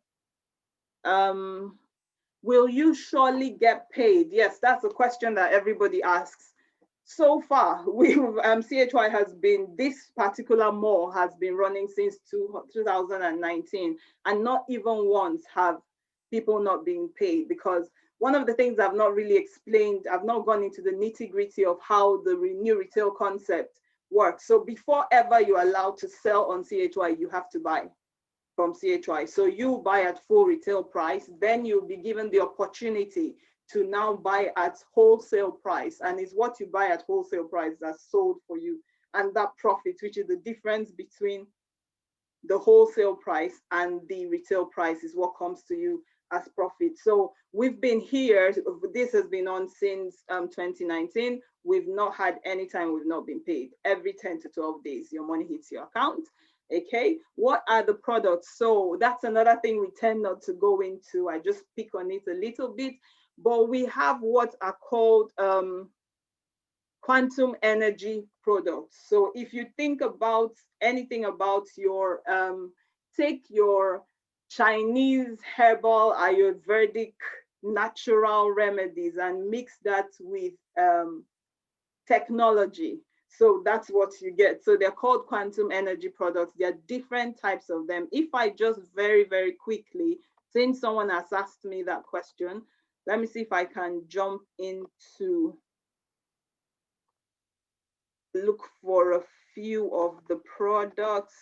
Will you surely get paid? Yes, that's a question that everybody asks. So far, CHY has been, this particular mall has been running since 2019, and not even once have people not being paid, because one of the things I've not really explained, I've not gone into the nitty-gritty of how the new retail concept works. So before ever you're allowed to sell on CHY, you have to buy from CHY. So you buy at full retail price, then you'll be given the opportunity to now buy at wholesale price. And it's what you buy at wholesale price that's sold for you. And that profit, which is the difference between the wholesale price and the retail price, is what comes to you as profit. So we've been here, this has been on since 2019. We've not had any time we've not been paid. Every 10 to 12 days, your money hits your account. Okay, what are the products? So that's another thing we tend not to go into. I just pick on it a little bit, but we have what are called quantum energy products. So if you think about anything about your, take your Chinese herbal Ayurvedic natural remedies and mix that with technology. So that's what you get. So they're called quantum energy products. There are different types of them. If I just very, very quickly, since someone has asked me that question, let me see if I can jump into look for a few of the products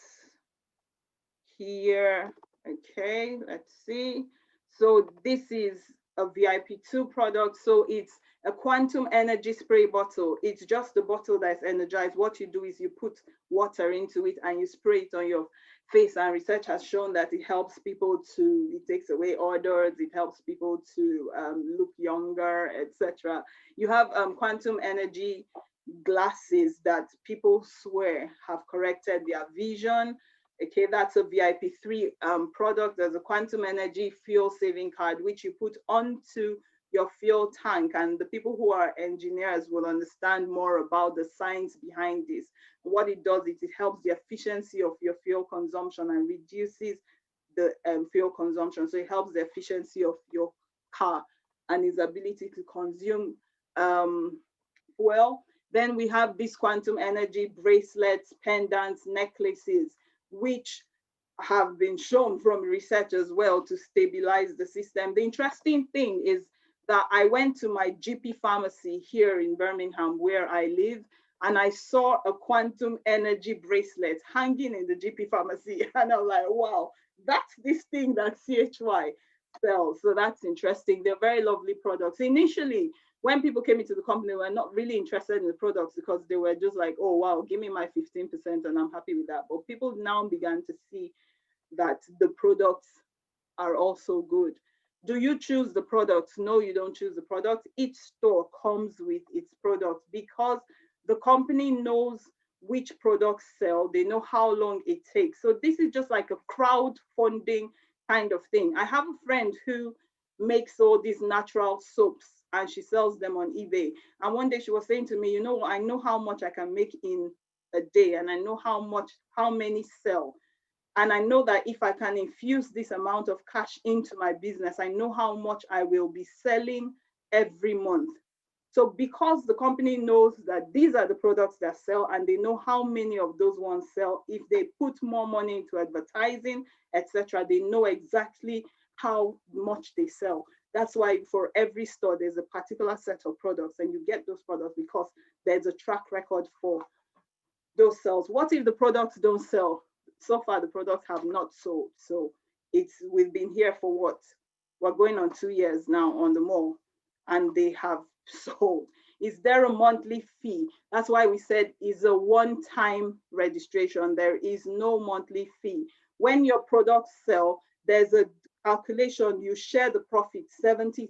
here. Okay, let's see. So this is a VIP2 product. So it's a quantum energy spray bottle. It's just the bottle that's energized. What you do is you put water into it and you spray it on your face. And research has shown that it helps people to, it takes away odors, it helps people to look younger, etc. You have quantum energy glasses that people swear have corrected their vision. Okay, that's a VIP3 product. There's a quantum energy fuel saving card, which you put onto your fuel tank. And the people who are engineers will understand more about the science behind this. What it does is it helps the efficiency of your fuel consumption and reduces the fuel consumption. So it helps the efficiency of your car and its ability to consume fuel. Then we have these quantum energy bracelets, pendants, necklaces, which have been shown from research as well to stabilize the system. The interesting thing is that I went to my GP pharmacy here in Birmingham, where I live, and I saw a quantum energy bracelet hanging in the GP pharmacy. And I'm like, wow, that's this thing that CHY sells. So that's interesting. They're very lovely products. Initially, when people came into the company, they were not really interested in the products because they were just like, oh, wow, give me my 15% and I'm happy with that. But people now began to see that the products are also good. Do you choose the products? No, you don't choose the products. Each store comes with its products because the company knows which products sell. They know how long it takes. So this is just like a crowdfunding kind of thing. I have a friend who makes all these natural soaps and she sells them on eBay. And one day she was saying to me, you know, I know how much I can make in a day and I know how many sell. And I know that if I can infuse this amount of cash into my business, I know how much I will be selling every month. So because the company knows that these are the products that sell and they know how many of those ones sell, if they put more money into advertising, etc., they know exactly how much they sell. That's why for every store, there's a particular set of products and you get those products because there's a track record for those sales. What if the products don't sell? So far, the products have not sold. So we've been here for what? We're going on 2 years now on the mall and they have sold. Is there a monthly fee? That's why we said it's a one-time registration. There is no monthly fee. When your products sell, there's a calculation. You share the profit 70-30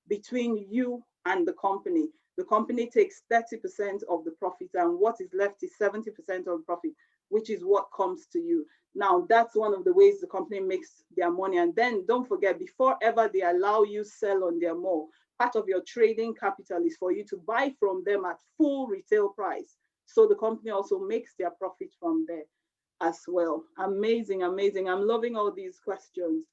between you and the company. The company takes 30% of the profit and what is left is 70% of the profit, which is what comes to you. Now, that's one of the ways the company makes their money. And then don't forget, before ever they allow you sell on their mall, part of your trading capital is for you to buy from them at full retail price. So the company also makes their profit from there as well. Amazing, amazing. I'm loving all these questions.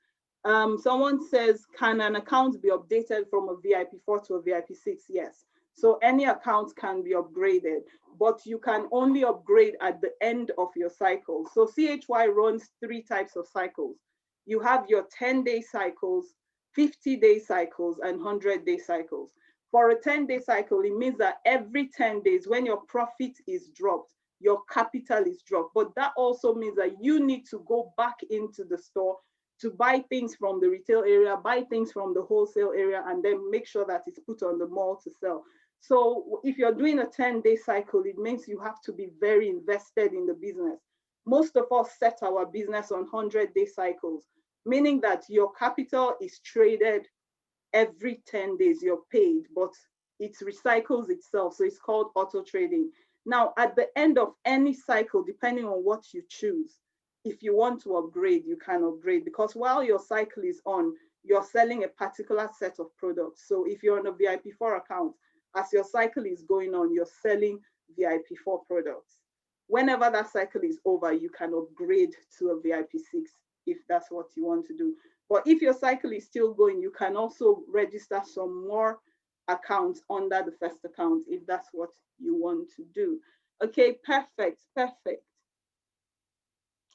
Someone says, can an account be updated from a VIP4 to a VIP6? Yes. So any account can be upgraded, but you can only upgrade at the end of your cycle. So CHY runs 3 types of cycles. You have your 10-day cycles, 50-day cycles, and 100-day cycles. For a 10-day cycle, it means that every 10 days when your profit is dropped, your capital is dropped. But that also means that you need to go back into the store to buy things from the retail area, buy things from the wholesale area, and then make sure that it's put on the mall to sell. So if you're doing a 10-day cycle, it means you have to be very invested in the business. Most of us set our business on 100-day cycles. meaning that your capital is traded every 10 days, you're paid, but it recycles itself. So it's called auto trading. Now, at the end of any cycle, depending on what you choose, if you want to upgrade, you can upgrade, because while your cycle is on, you're selling a particular set of products. So if you're on a VIP4 account, as your cycle is going on, you're selling VIP4 products. Whenever that cycle is over, you can upgrade to a VIP6 if that's what you want to do. But if your cycle is still going, you can also register some more accounts under the first account if that's what you want to do. Okay, perfect, perfect.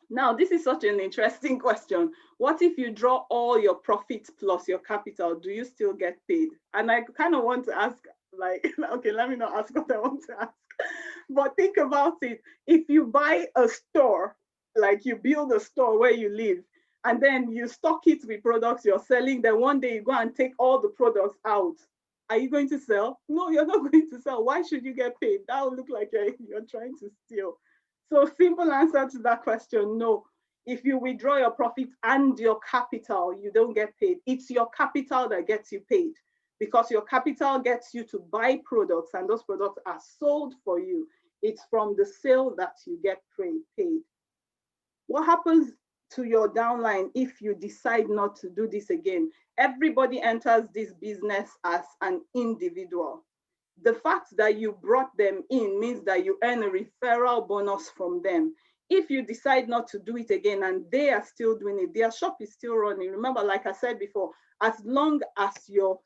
Now, this is such an interesting question. What if you draw all your profits plus your capital? Do you still get paid? And I kind of want to ask, like, okay, let me not ask what I want to ask. But think about it. If you buy a store, like you build a store where you live, and then you stock it with products you're selling, then one day you go and take all the products out. Are you going to sell? No, you're not going to sell. Why should you get paid? That will look like you're trying to steal. So simple answer to that question, no. If you withdraw your profit and your capital, you don't get paid. It's your capital that gets you paid, because your capital gets you to buy products and those products are sold for you. It's from the sale that you get paid. What happens to your downline if you decide not to do this again? Everybody enters this business as an individual. The fact that you brought them in means that you earn a referral bonus from them. If you decide not to do it again and they are still doing it, their shop is still running. Remember, like I said before, as long as your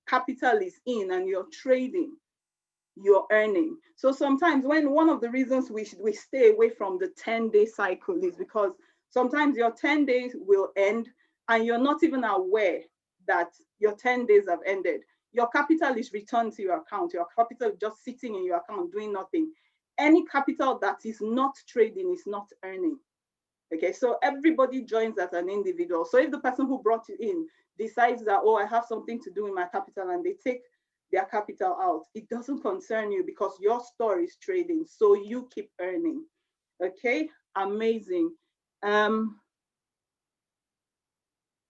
capital is in and you're trading, you're earning. So sometimes when one of the reasons we stay away from the 10-day cycle is because sometimes your 10 days will end and you're not even aware that your 10 days have ended. Your capital is returned to your account. Your capital is just sitting in your account doing nothing. Any capital that is not trading is not earning. Okay, so everybody joins as an individual. So if the person who brought you in decides that, oh, I have something to do with my capital, and they take their capital out, it doesn't concern you because your store is trading. So you keep earning. Okay, amazing.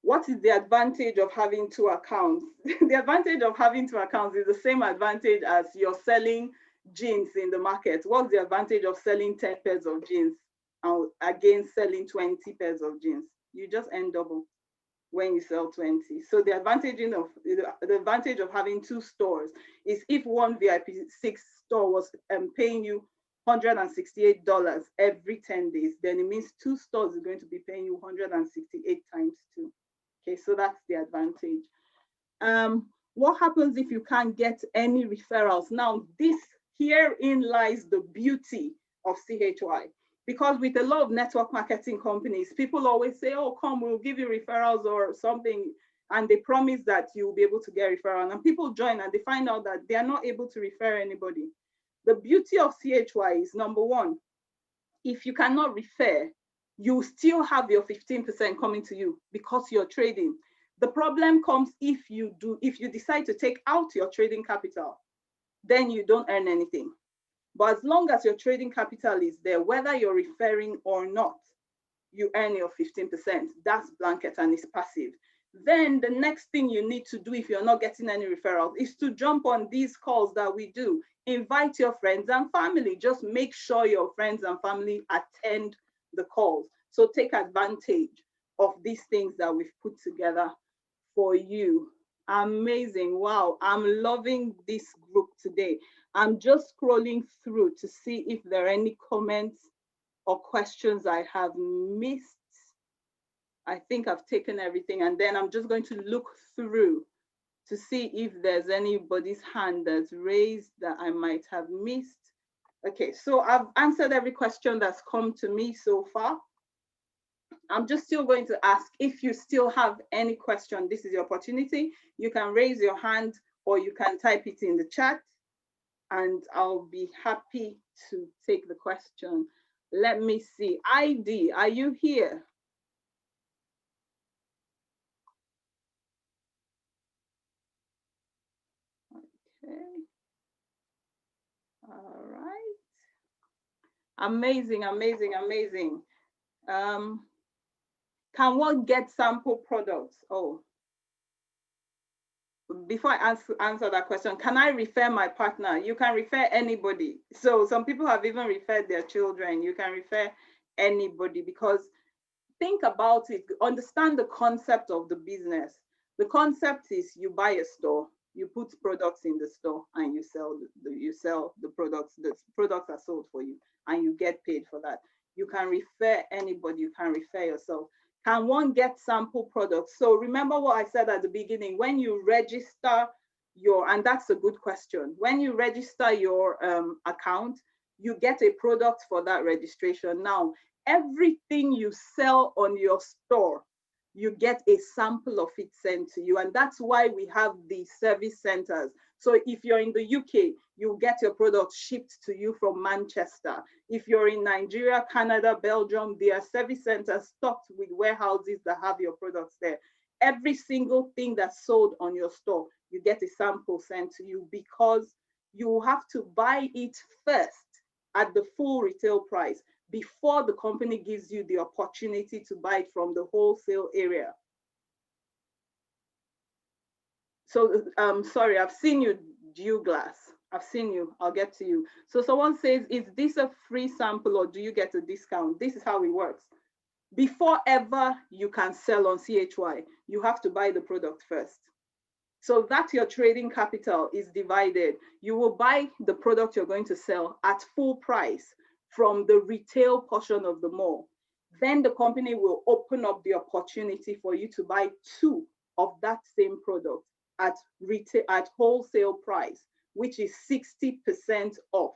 What is the advantage of having two accounts? The advantage of having two accounts is the same advantage as you're selling jeans in the market. What's the advantage of selling 10 pairs of jeans and against selling 20 pairs of jeans? You just earn double when you sell 20. So the advantage of having two stores is if one VIP6 store was paying you $168 every 10 days, then it means two stores are going to be paying you 168 times 2. Okay, so that's the advantage. What happens if you can't get any referrals? Now, herein lies the beauty of CHY. Because with a lot of network marketing companies, people always say, oh, come, we'll give you referrals or something. And they promise that you'll be able to get referrals. And people join and they find out that they are not able to refer anybody. The beauty of CHY is, number one, if you cannot refer, you still have your 15% coming to you because you're trading. The problem comes if you decide to take out your trading capital, then you don't earn anything. But as long as your trading capital is there, whether you're referring or not, you earn your 15%. That's blanket and it's passive. Then the next thing you need to do if you're not getting any referrals is to jump on these calls that we do. Invite your friends and family. Just make sure your friends and family attend the calls. So take advantage of these things that we've put together for you. Amazing. Wow, I'm loving this group today. I'm just scrolling through to see if there are any comments or questions I have missed. I think I've taken everything, and then I'm just going to look through to see if there's anybody's hand that's raised that I might have missed. Okay, so I've answered every question that's come to me so far. I'm just still going to ask if you still have any question. This is your opportunity. You can raise your hand or you can type it in the chat and I'll be happy to take the question. Let me see. ID, are you here? Okay. All right. Amazing, amazing, amazing. Can one get sample products? Oh, before I answer that question, can I refer my partner? You can refer anybody. So some people have even referred their children. You can refer anybody, because think about it, understand the concept of the business. The concept is you buy a store, you put products in the store, and you sell the products. The products are sold for you and you get paid for that. You can refer anybody, you can refer yourself. Can one get sample products? So remember what I said at the beginning, when you register and that's a good question. When you register your account, you get a product for that registration. Now, everything you sell on your store, you get a sample of it sent to you. And that's why we have the service centers. So if you're in the UK, you get your product shipped to you from Manchester. If you're in Nigeria, Canada, Belgium, there are service centers stocked with warehouses that have your products there. Every single thing that's sold on your store, you get a sample sent to you, because you have to buy it first at the full retail price before the company gives you the opportunity to buy it from the wholesale area. So sorry, I've seen you, Dew Glass. I've seen you, I'll get to you. So someone says, is this a free sample or do you get a discount? This is how it works. Before ever you can sell on CHY, you have to buy the product first. So that your trading capital is divided. You will buy the product you're going to sell at full price from the retail portion of the mall. Then the company will open up the opportunity for you to buy 2 of that same product at wholesale price, which is 60% off.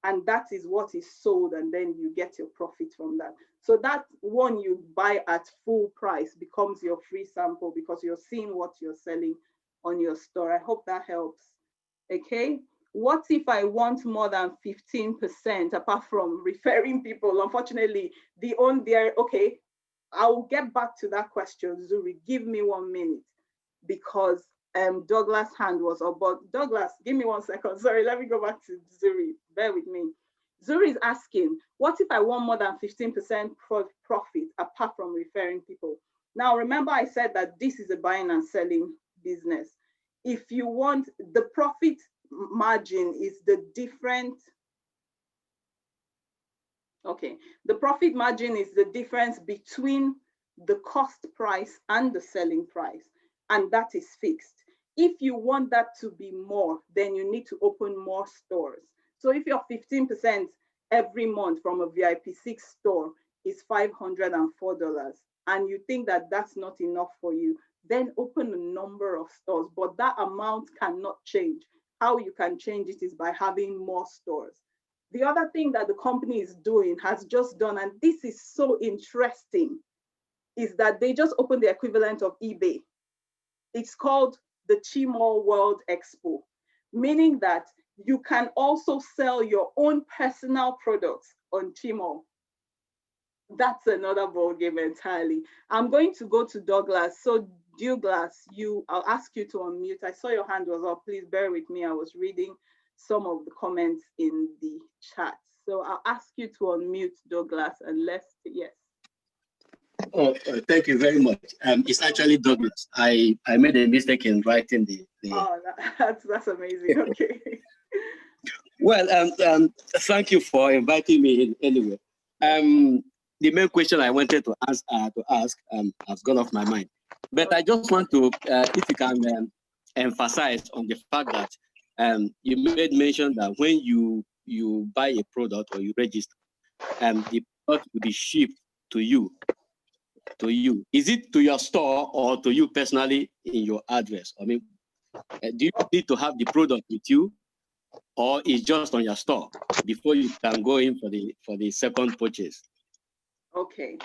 And that is what is sold, and then you get your profit from that. So that one you buy at full price becomes your free sample, because you're seeing what you're selling on your store. I hope that helps. Okay. What if I want more than 15% apart from referring people? Unfortunately, okay, I'll get back to that question, Zuri. Give me 1 minute, because Douglas' hand was up. But Douglas, give me 1 second. Sorry, let me go back to Zuri. Bear with me. Zuri is asking, what if I want more than 15% profit apart from referring people? Now, remember I said that this is a buying and selling business. If you want, the profit margin is the difference. Okay, the profit margin is the difference between the cost price and the selling price, and that is fixed. If you want that to be more, then you need to open more stores. So if your 15% every month from a VIP6 store is $504, and you think that that's not enough for you, then open a number of stores, but that amount cannot change. How you can change it is by having more stores. The other thing that the company is doing, has just done, and this is so interesting, is that they just opened the equivalent of eBay. It's called the Chymall World Expo, meaning that you can also sell your own personal products on Chymall. That's another ball game entirely. I'm going to go to Douglas. So Douglas, I'll ask you to unmute. I saw your hand was up. Please bear with me. I was reading some of the comments in the chat. So I'll ask you to unmute, Douglas, and yes. Oh, thank you very much. It's actually Douglas. I made a mistake in writing the... Oh, that's amazing. Okay. Well, thank you for inviting me in anyway. The main question I wanted to ask has gone off my mind. But I just want to, if you can emphasize on the fact that you made mention that when you buy a product or you register, the product will be shipped to you. Is it to your store or to you personally in your address? I mean, do you need to have the product with you, or is just on your store before you can go in for the second purchase? Okay,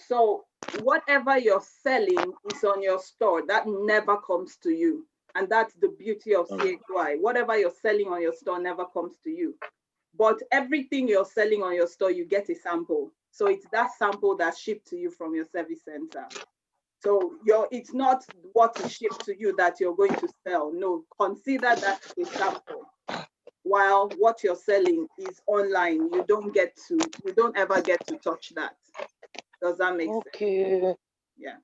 so whatever you're selling is on your store. That never comes to you, and that's the beauty of CHY. Whatever you're selling on your store never comes to you, but everything you're selling on your store, you get a sample. So it's that sample that's shipped to you from your service center. So it's not what is shipped to you that you're going to sell. No, consider that a sample. While what you're selling is online, you don't ever get to touch that. Does that make sense? Yeah.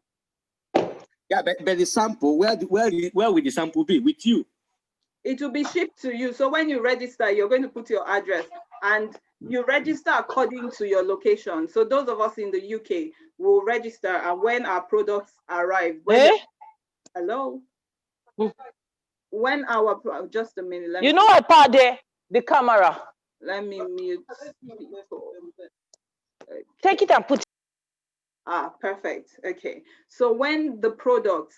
Yeah, but the sample, where will the sample be? With you? It will be shipped to you. So when you register, you're going to put your address and you register according to your location. So those of us in the UK will register, and when our products arrive, hello? When our, just a minute. You know what part there? The camera. Let me mute people. Okay. Take it and put it. Ah, perfect. Okay. So when the products,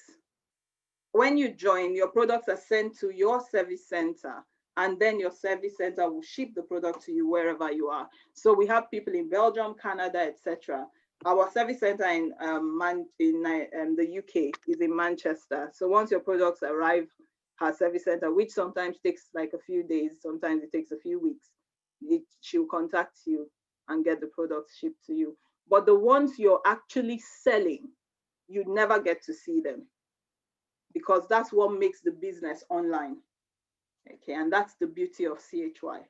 when you join, your products are sent to your service center, and then your service center will ship the product to you wherever you are. So we have people in Belgium, Canada, etc. Our service center in the UK is in Manchester. So once your products arrive at service center, which sometimes takes like a few days, sometimes it takes a few weeks, she'll contact you and get the products shipped to you. But the ones you're actually selling, you never get to see them, because that's what makes the business online. Okay, and that's the beauty of CHY.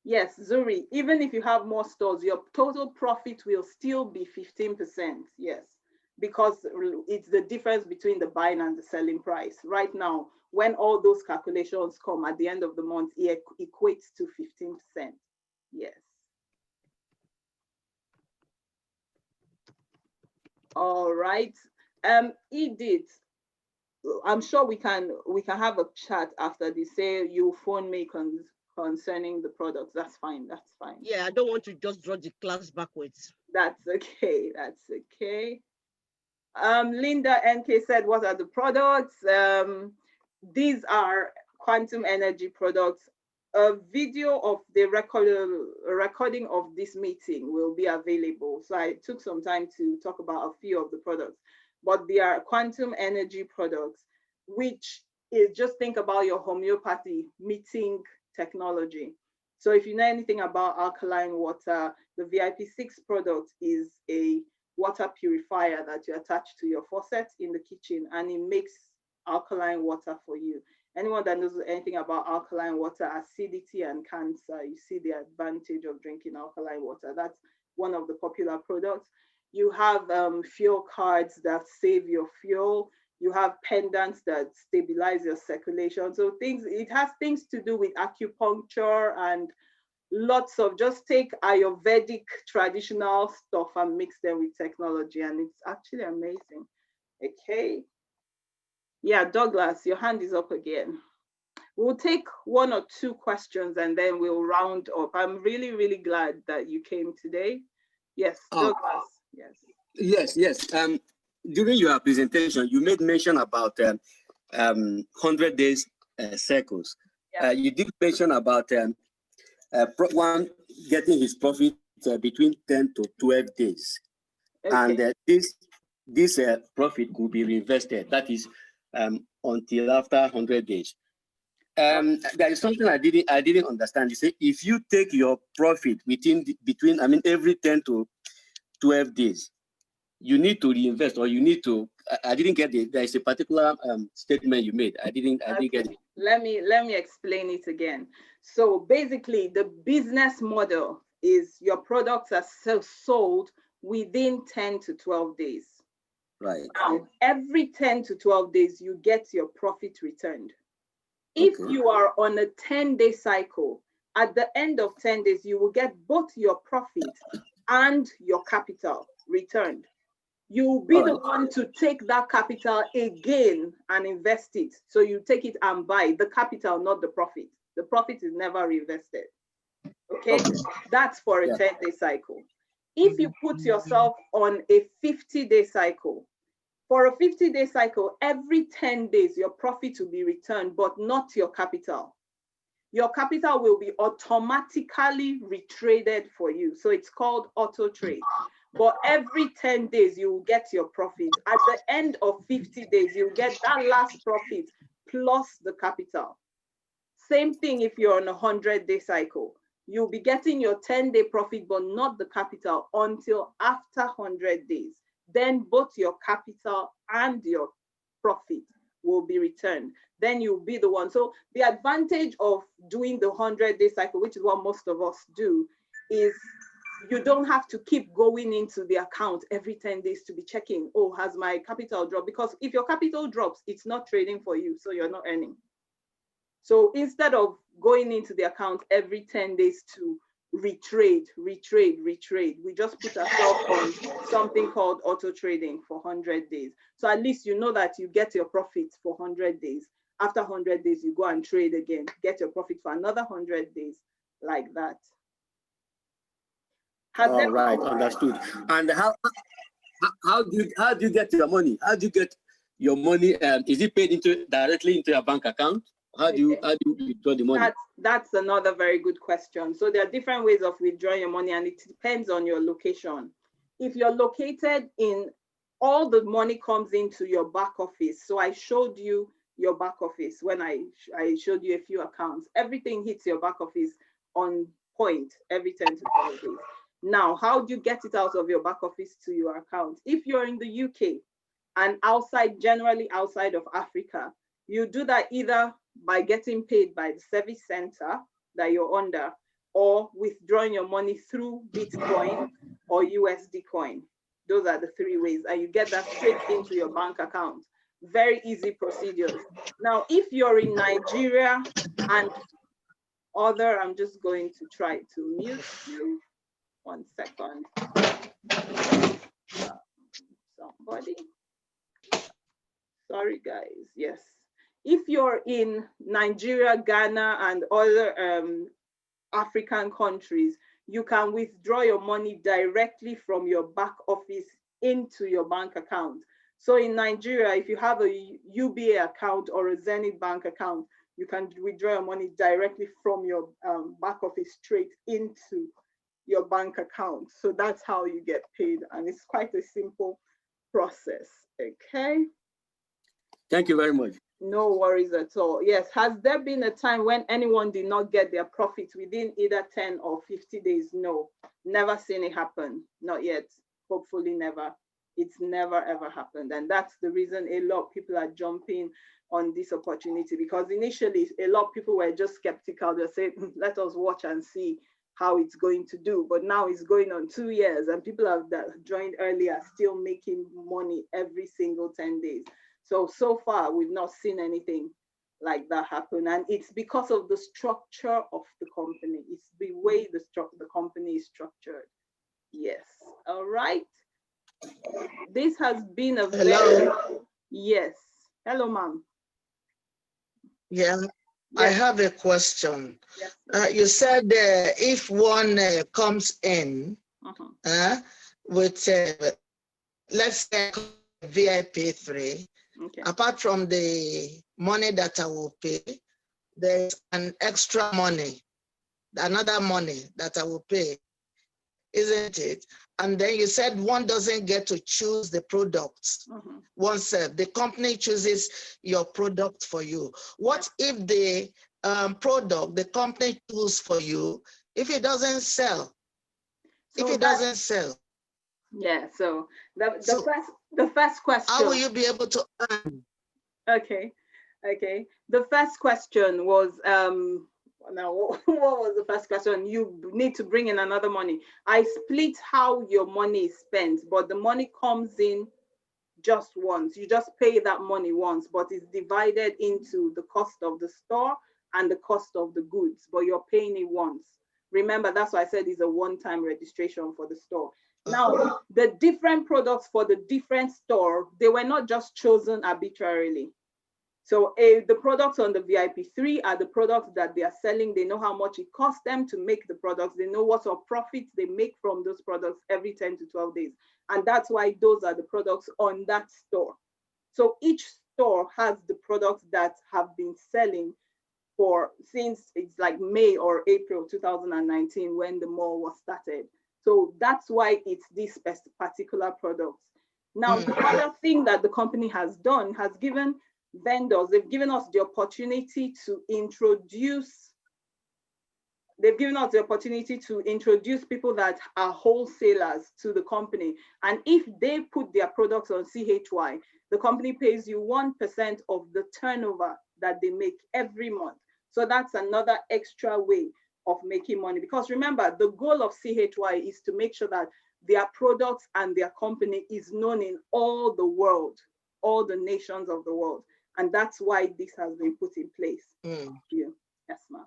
Yes, Zuri, even if you have more stores, your total profit will still be 15%. Yes, because it's the difference between the buying and the selling price. Right now, when all those calculations come at the end of the month, it equates to 15%. Yes. All right. Edith, I'm sure we can have a chat after this. Say you phone me concerning the products. That's fine. That's fine. Yeah, I don't want to just draw the class backwards. That's okay. That's okay. Linda NK said, what are the products? These are quantum energy products. A video of the recording of this meeting will be available. So I took some time to talk about a few of the products, but they are quantum energy products, which is, just think about your homeopathy meeting technology. So if you know anything about alkaline water, the VIP6 product is a water purifier that you attach to your faucet in the kitchen, and it makes alkaline water for you. Anyone that knows anything about alkaline water, acidity and cancer, you see the advantage of drinking alkaline water. That's one of the popular products. You have fuel cards that save your fuel. You have pendants that stabilize your circulation. So it has things to do with acupuncture and lots of, just take Ayurvedic traditional stuff and mix them with technology, and it's actually amazing. Okay. Yeah, Douglas, your hand is up again. We'll take one or two questions and then we'll round up. I'm really, really glad that you came today. Yes, Douglas. Yes. During your presentation, you made mention about 100 days cycles. Yeah. You did mention about one getting his profit between 10 to 12 days. Okay. And this profit could be reinvested. That is until after 100 days. There is something I didn't understand. You say if you take your profit between every 10 to 12 days, you need to reinvest, or you need to. I didn't get it. There is a particular statement you made. I didn't get it. Let me explain it again. So basically, the business model is your products are sold within 10 to 12 days. Right. Now, every 10 to 12 days, you get your profit returned. If you are on a 10-day cycle, at the end of 10 days, you will get both your profit and your capital returned. You will be the one to take that capital again and invest it. So you take it and buy the capital, not the profit. The profit is never reinvested. Okay? That's for a 10-day cycle. If you put yourself on a 50-day cycle, for a 50-day cycle, every 10 days, your profit will be returned, but not your capital. Your capital will be automatically retraded for you. So it's called auto trade. But every 10 days, you will get your profit. At the end of 50 days, you'll get that last profit plus the capital. Same thing if you're on a 100-day cycle. You'll be getting your 10-day profit, but not the capital until after 100 days. Then both your capital and your profit will be returned. Then you'll be the one. So the advantage of doing the 100-day cycle, which is what most of us do, is you don't have to keep going into the account every 10 days to be checking, oh, has my capital dropped? Because if your capital drops, it's not trading for you, so you're not earning. So instead of going into the account every 10 days to retrade, we just put ourselves on something called auto trading for 100 days. So at least you know that you get your profits for 100 days. After 100 days, you go and trade again, get your profit for another 100 days, like that. All right, understood. And how do you get your money? How do you get your money? Is it paid directly into your bank account? How do you withdraw the money? That's another very good question. So there are different ways of withdrawing your money, and it depends on your location. If you're located in, all the money comes into your back office. So I showed you your back office when I showed you a few accounts. Everything hits your back office on point every 10 to 12 days. Now, how do you get it out of your back office to your account? If you're in the UK and generally outside of Africa, you do that either by getting paid by the service center that you're under, or withdrawing your money through Bitcoin or USD coin. Those are the three ways, and you get that straight into your bank account. Very easy procedures. Now, if you're in Nigeria and other, I'm just going to try to mute you. 1 second. Somebody. Sorry, guys. Yes. If you're in Nigeria, Ghana, and other African countries, you can withdraw your money directly from your back office into your bank account. So in Nigeria, if you have a UBA account or a Zenith Bank account, you can withdraw your money directly from your back office straight into your bank account. So that's how you get paid, and it's quite a simple process. Okay. Thank you very much. No worries at all. Yes. Has there been a time when anyone did not get their profits within either 10 or 50 days? No, never seen it happen. Not yet. Hopefully never. It's never ever happened. And that's the reason a lot of people are jumping on this opportunity, because initially a lot of people were just skeptical. They said, let us watch and see how it's going to do. But now it's going on 2 years, and people that joined earlier still making money every single 10 days. So far, we've not seen anything like that happen. And it's because of the structure of the company. It's the way the company is structured. Yes. All right. This has been a very... Yes. Hello, ma'am. Yeah. Yes. I have a question. Yes. You said if one comes in with, let's say, VIP 3, okay. Apart from the money that I will pay, there's an extra money, another money that I will pay, isn't it? And then you said one doesn't get to choose the products oneself. The company chooses your product for you. What if the product the company chooses for you, if it doesn't sell? So if it doesn't sell? Yeah, so the first question. How will you be able to earn? Okay. The first question was now what was the first question? You need to bring in another money. I split how your money is spent, but the money comes in just once. You just pay that money once, but it's divided into the cost of the store and the cost of the goods, but you're paying it once. Remember, that's why I said it's a one-time registration for the store. Now, the different products for the different store, they were not just chosen arbitrarily. So the products on the VIP3 are the products that they are selling. They know how much it costs them to make the products. They know what sort of profits they make from those products every 10 to 12 days. And that's why those are the products on that store. So each store has the products that have been selling since it's like May or April 2019 when the mall was started. So that's why it's these particular products. Now, the other thing that the company has done has given vendors, they've given us the opportunity to introduce people that are wholesalers to the company. And if they put their products on CHY, the company pays you 1% of the turnover that they make every month. So that's another extra way of making money. Because remember, the goal of CHY is to make sure that their products and their company is known in all the world, all the nations of the world. And that's why this has been put in place. Yeah. Yes, ma'am.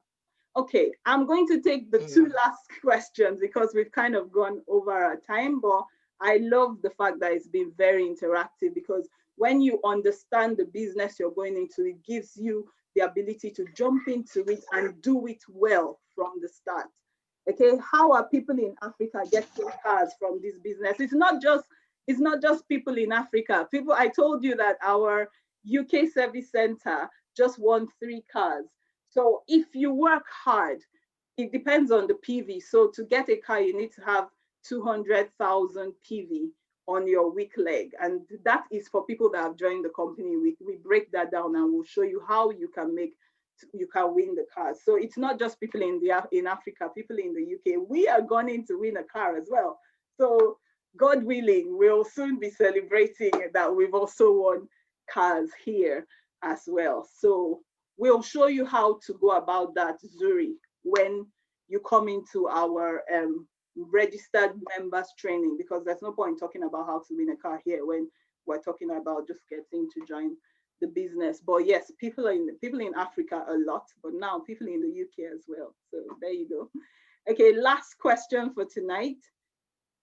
Okay, I'm going to take the two last questions because we've kind of gone over our time, but I love the fact that it's been very interactive, because when you understand the business you're going into, it gives you the ability to jump into it and do it well from the start. Okay, how are people in Africa getting cars from this business? It's not just people in Africa. People, I told you that our UK service center just won 3 cars. So if you work hard, it depends on the PV. So to get a car, you need to have 200,000 PV on your weak leg. And that is for people that have joined the company. We break that down and we'll show you how you can win the car. So it's not just people in Africa, people in the UK. We are going to win a car as well. So God willing, we'll soon be celebrating that we've also won cars here as well. So we'll show you how to go about that, Zuri, when you come into our registered members training, because there's no point talking about how to win a car here when we're talking about just getting to join the business. But yes, people in Africa a lot, but now people in the UK as well. So there you go. Okay, last question for tonight.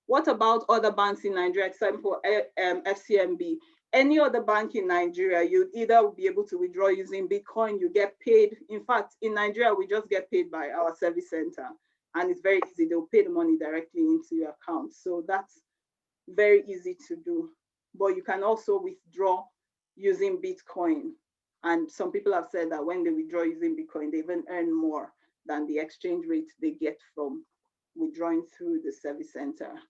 What about other banks in Nigeria, except for FCMB? Any other bank in Nigeria, you'd either be able to withdraw using Bitcoin, you get paid. In fact, in Nigeria, we just get paid by our service center, and it's very easy. They'll pay the money directly into your account. So that's very easy to do. But you can also withdraw using Bitcoin. And some people have said that when they withdraw using Bitcoin, they even earn more than the exchange rate they get from withdrawing through the service center.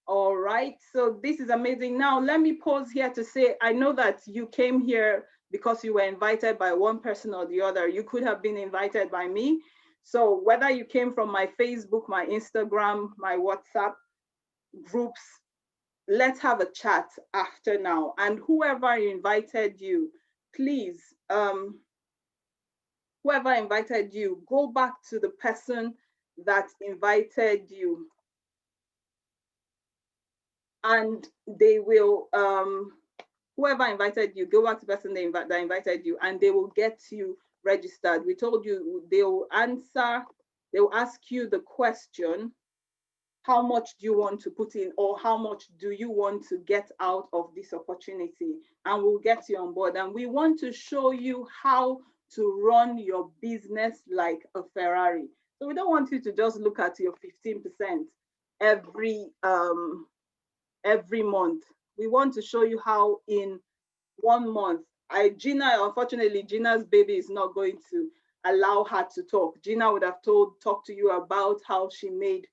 All right, so this is amazing. Now, let me pause here to say, I know that you came here because you were invited by one person or the other. You could have been invited by me. So whether you came from my Facebook, my Instagram, my WhatsApp groups, let's have a chat after now. And whoever invited you, please, whoever invited you, go back to the person that invited you. And they will, whoever invited you, go back to the person that invited you, and they will get you registered. We told you they will ask you the question, how much do you want to put in, or how much do you want to get out of this opportunity? And we'll get you on board. And we want to show you how to run your business like a Ferrari. So we don't want you to just look at your 15% every month. We want to show you how in 1 month, unfortunately, Gina's baby is not going to allow her to talk. Gina would have talked to you about how she made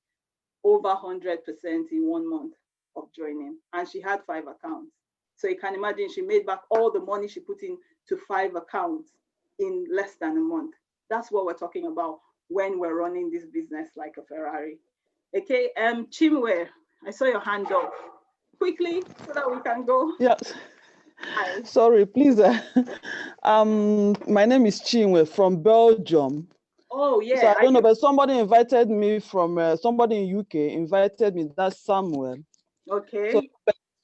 over 100% in 1 month of joining, and she had 5 accounts. So you can imagine she made back all the money she put in to 5 accounts in less than a month. That's what we're talking about when we're running this business like a Ferrari. Okay, Chymall, I saw your hand up. Quickly, so that we can go. Yes. Hi. Sorry, please. My name is Chymall from Belgium. Oh, yeah. So I don't know, but somebody invited me from, somebody in UK invited me, that's Samuel. Okay.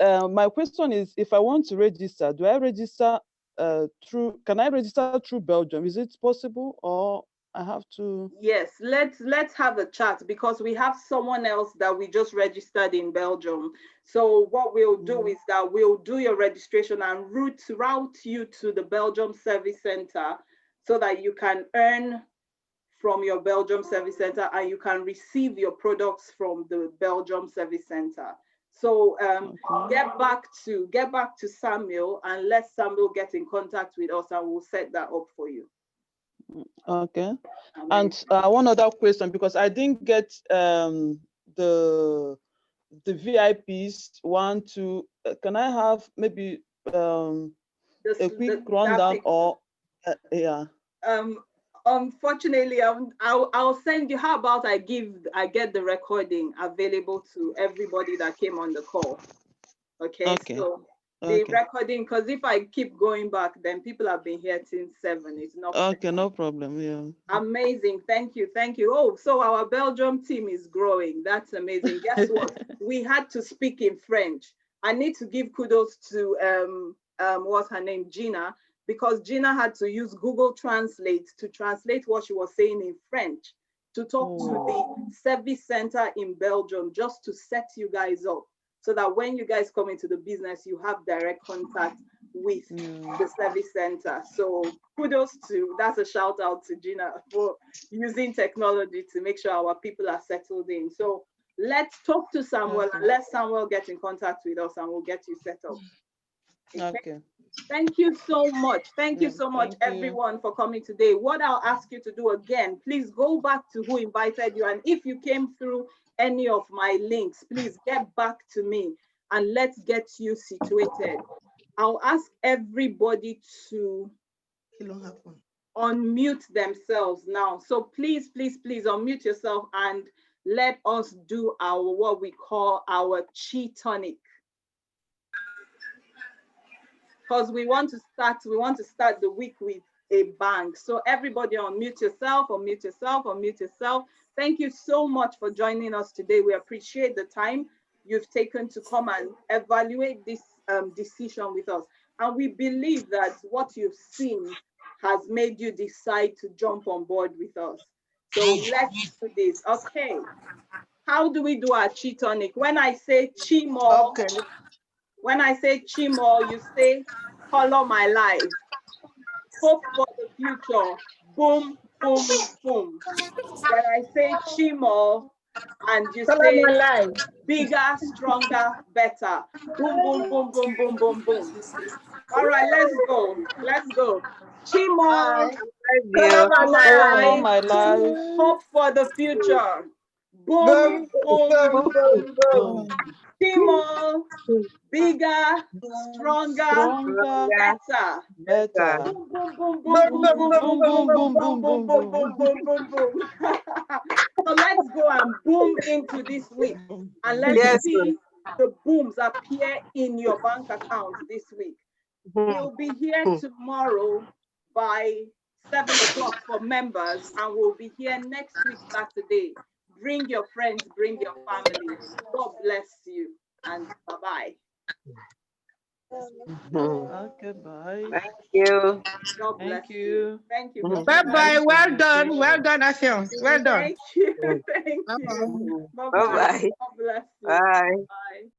So my question is, if I want to register, do I register can I register through Belgium? Is it possible, or I have to? Yes, let's have a chat, because we have someone else that we just registered in Belgium. So what we'll do is that we'll do your registration and route you to the Belgium Service Center, so that you can earn from your Belgium Service Center and you can receive your products from the Belgium Service Center. So get back to Samuel and let Samuel get in contact with us, and we'll set that up for you. Okay. And one other question, because I didn't get the VIPs 1, 2. Can I have maybe a quick rundown, or yeah? Unfortunately, I'll send you. How about I get the recording available to everybody that came on the call? Okay. So the Okay. recording, because if I keep going back, then people have been here since 7. It's not fair. Okay, no problem. Yeah. Amazing. Thank you. Thank you. Oh, so our Belgium team is growing. That's amazing. Guess what? We had to speak in French. I need to give kudos to what's her name, Gina, because Gina had to use Google Translate to translate what she was saying in French to talk to the service center in Belgium, just to set you guys up so that when you guys come into the business, you have direct contact with the service center. So kudos to, that's a shout out to Gina for using technology to make sure our people are settled in. So let's talk to Samuel and let Samuel get in contact with us and we'll get you set up. Okay. Thank you so much. Thank you so much, thank you. everyone, for coming today. What I'll ask you to do again, please go back to who invited you. And if you came through any of my links, please get back to me and let's get you situated. I'll ask everybody to unmute themselves now. So please, please, please unmute yourself and let us do our, what we call our chi tonic. Because we want to start the week with a bang. So everybody unmute yourself, unmute yourself, unmute yourself. Thank you so much for joining us today. We appreciate the time you've taken to come and evaluate this decision with us. And we believe that what you've seen has made you decide to jump on board with us. So let's do this. Okay. How do we do our chi tonic? When I say Chymall, Okay. when I say Chymall, you say color my life. Hope for the future. Boom, boom, boom. When I say Chymall and you say bigger, stronger, better. Boom, boom, boom, boom, boom, boom, boom. All right, let's go. Let's go. Chymall, color my My life. life. Hope for the future. Boom, boom, boom, boom. Chymall, bigger, stronger, Stronger, better. better. Boom, boom, boom, boom, boom, boom, boom, boom, boom, boom, boom, boom, boom, boom, boom. So let's go and boom into this week. And let's see the booms appear in your bank account this week. We'll be here tomorrow by 7 o'clock for members, and we'll be here next week, Saturday. Bring your friends, bring your family. God bless you, and bye-bye. Okay, bye. Thank you. God bless Thank you. Thank you. Bye-bye. Well done. Well done, Afion. Well done. Thank you. Thank you. Bye-bye. Bye-bye. God bless you. Bye. Bye.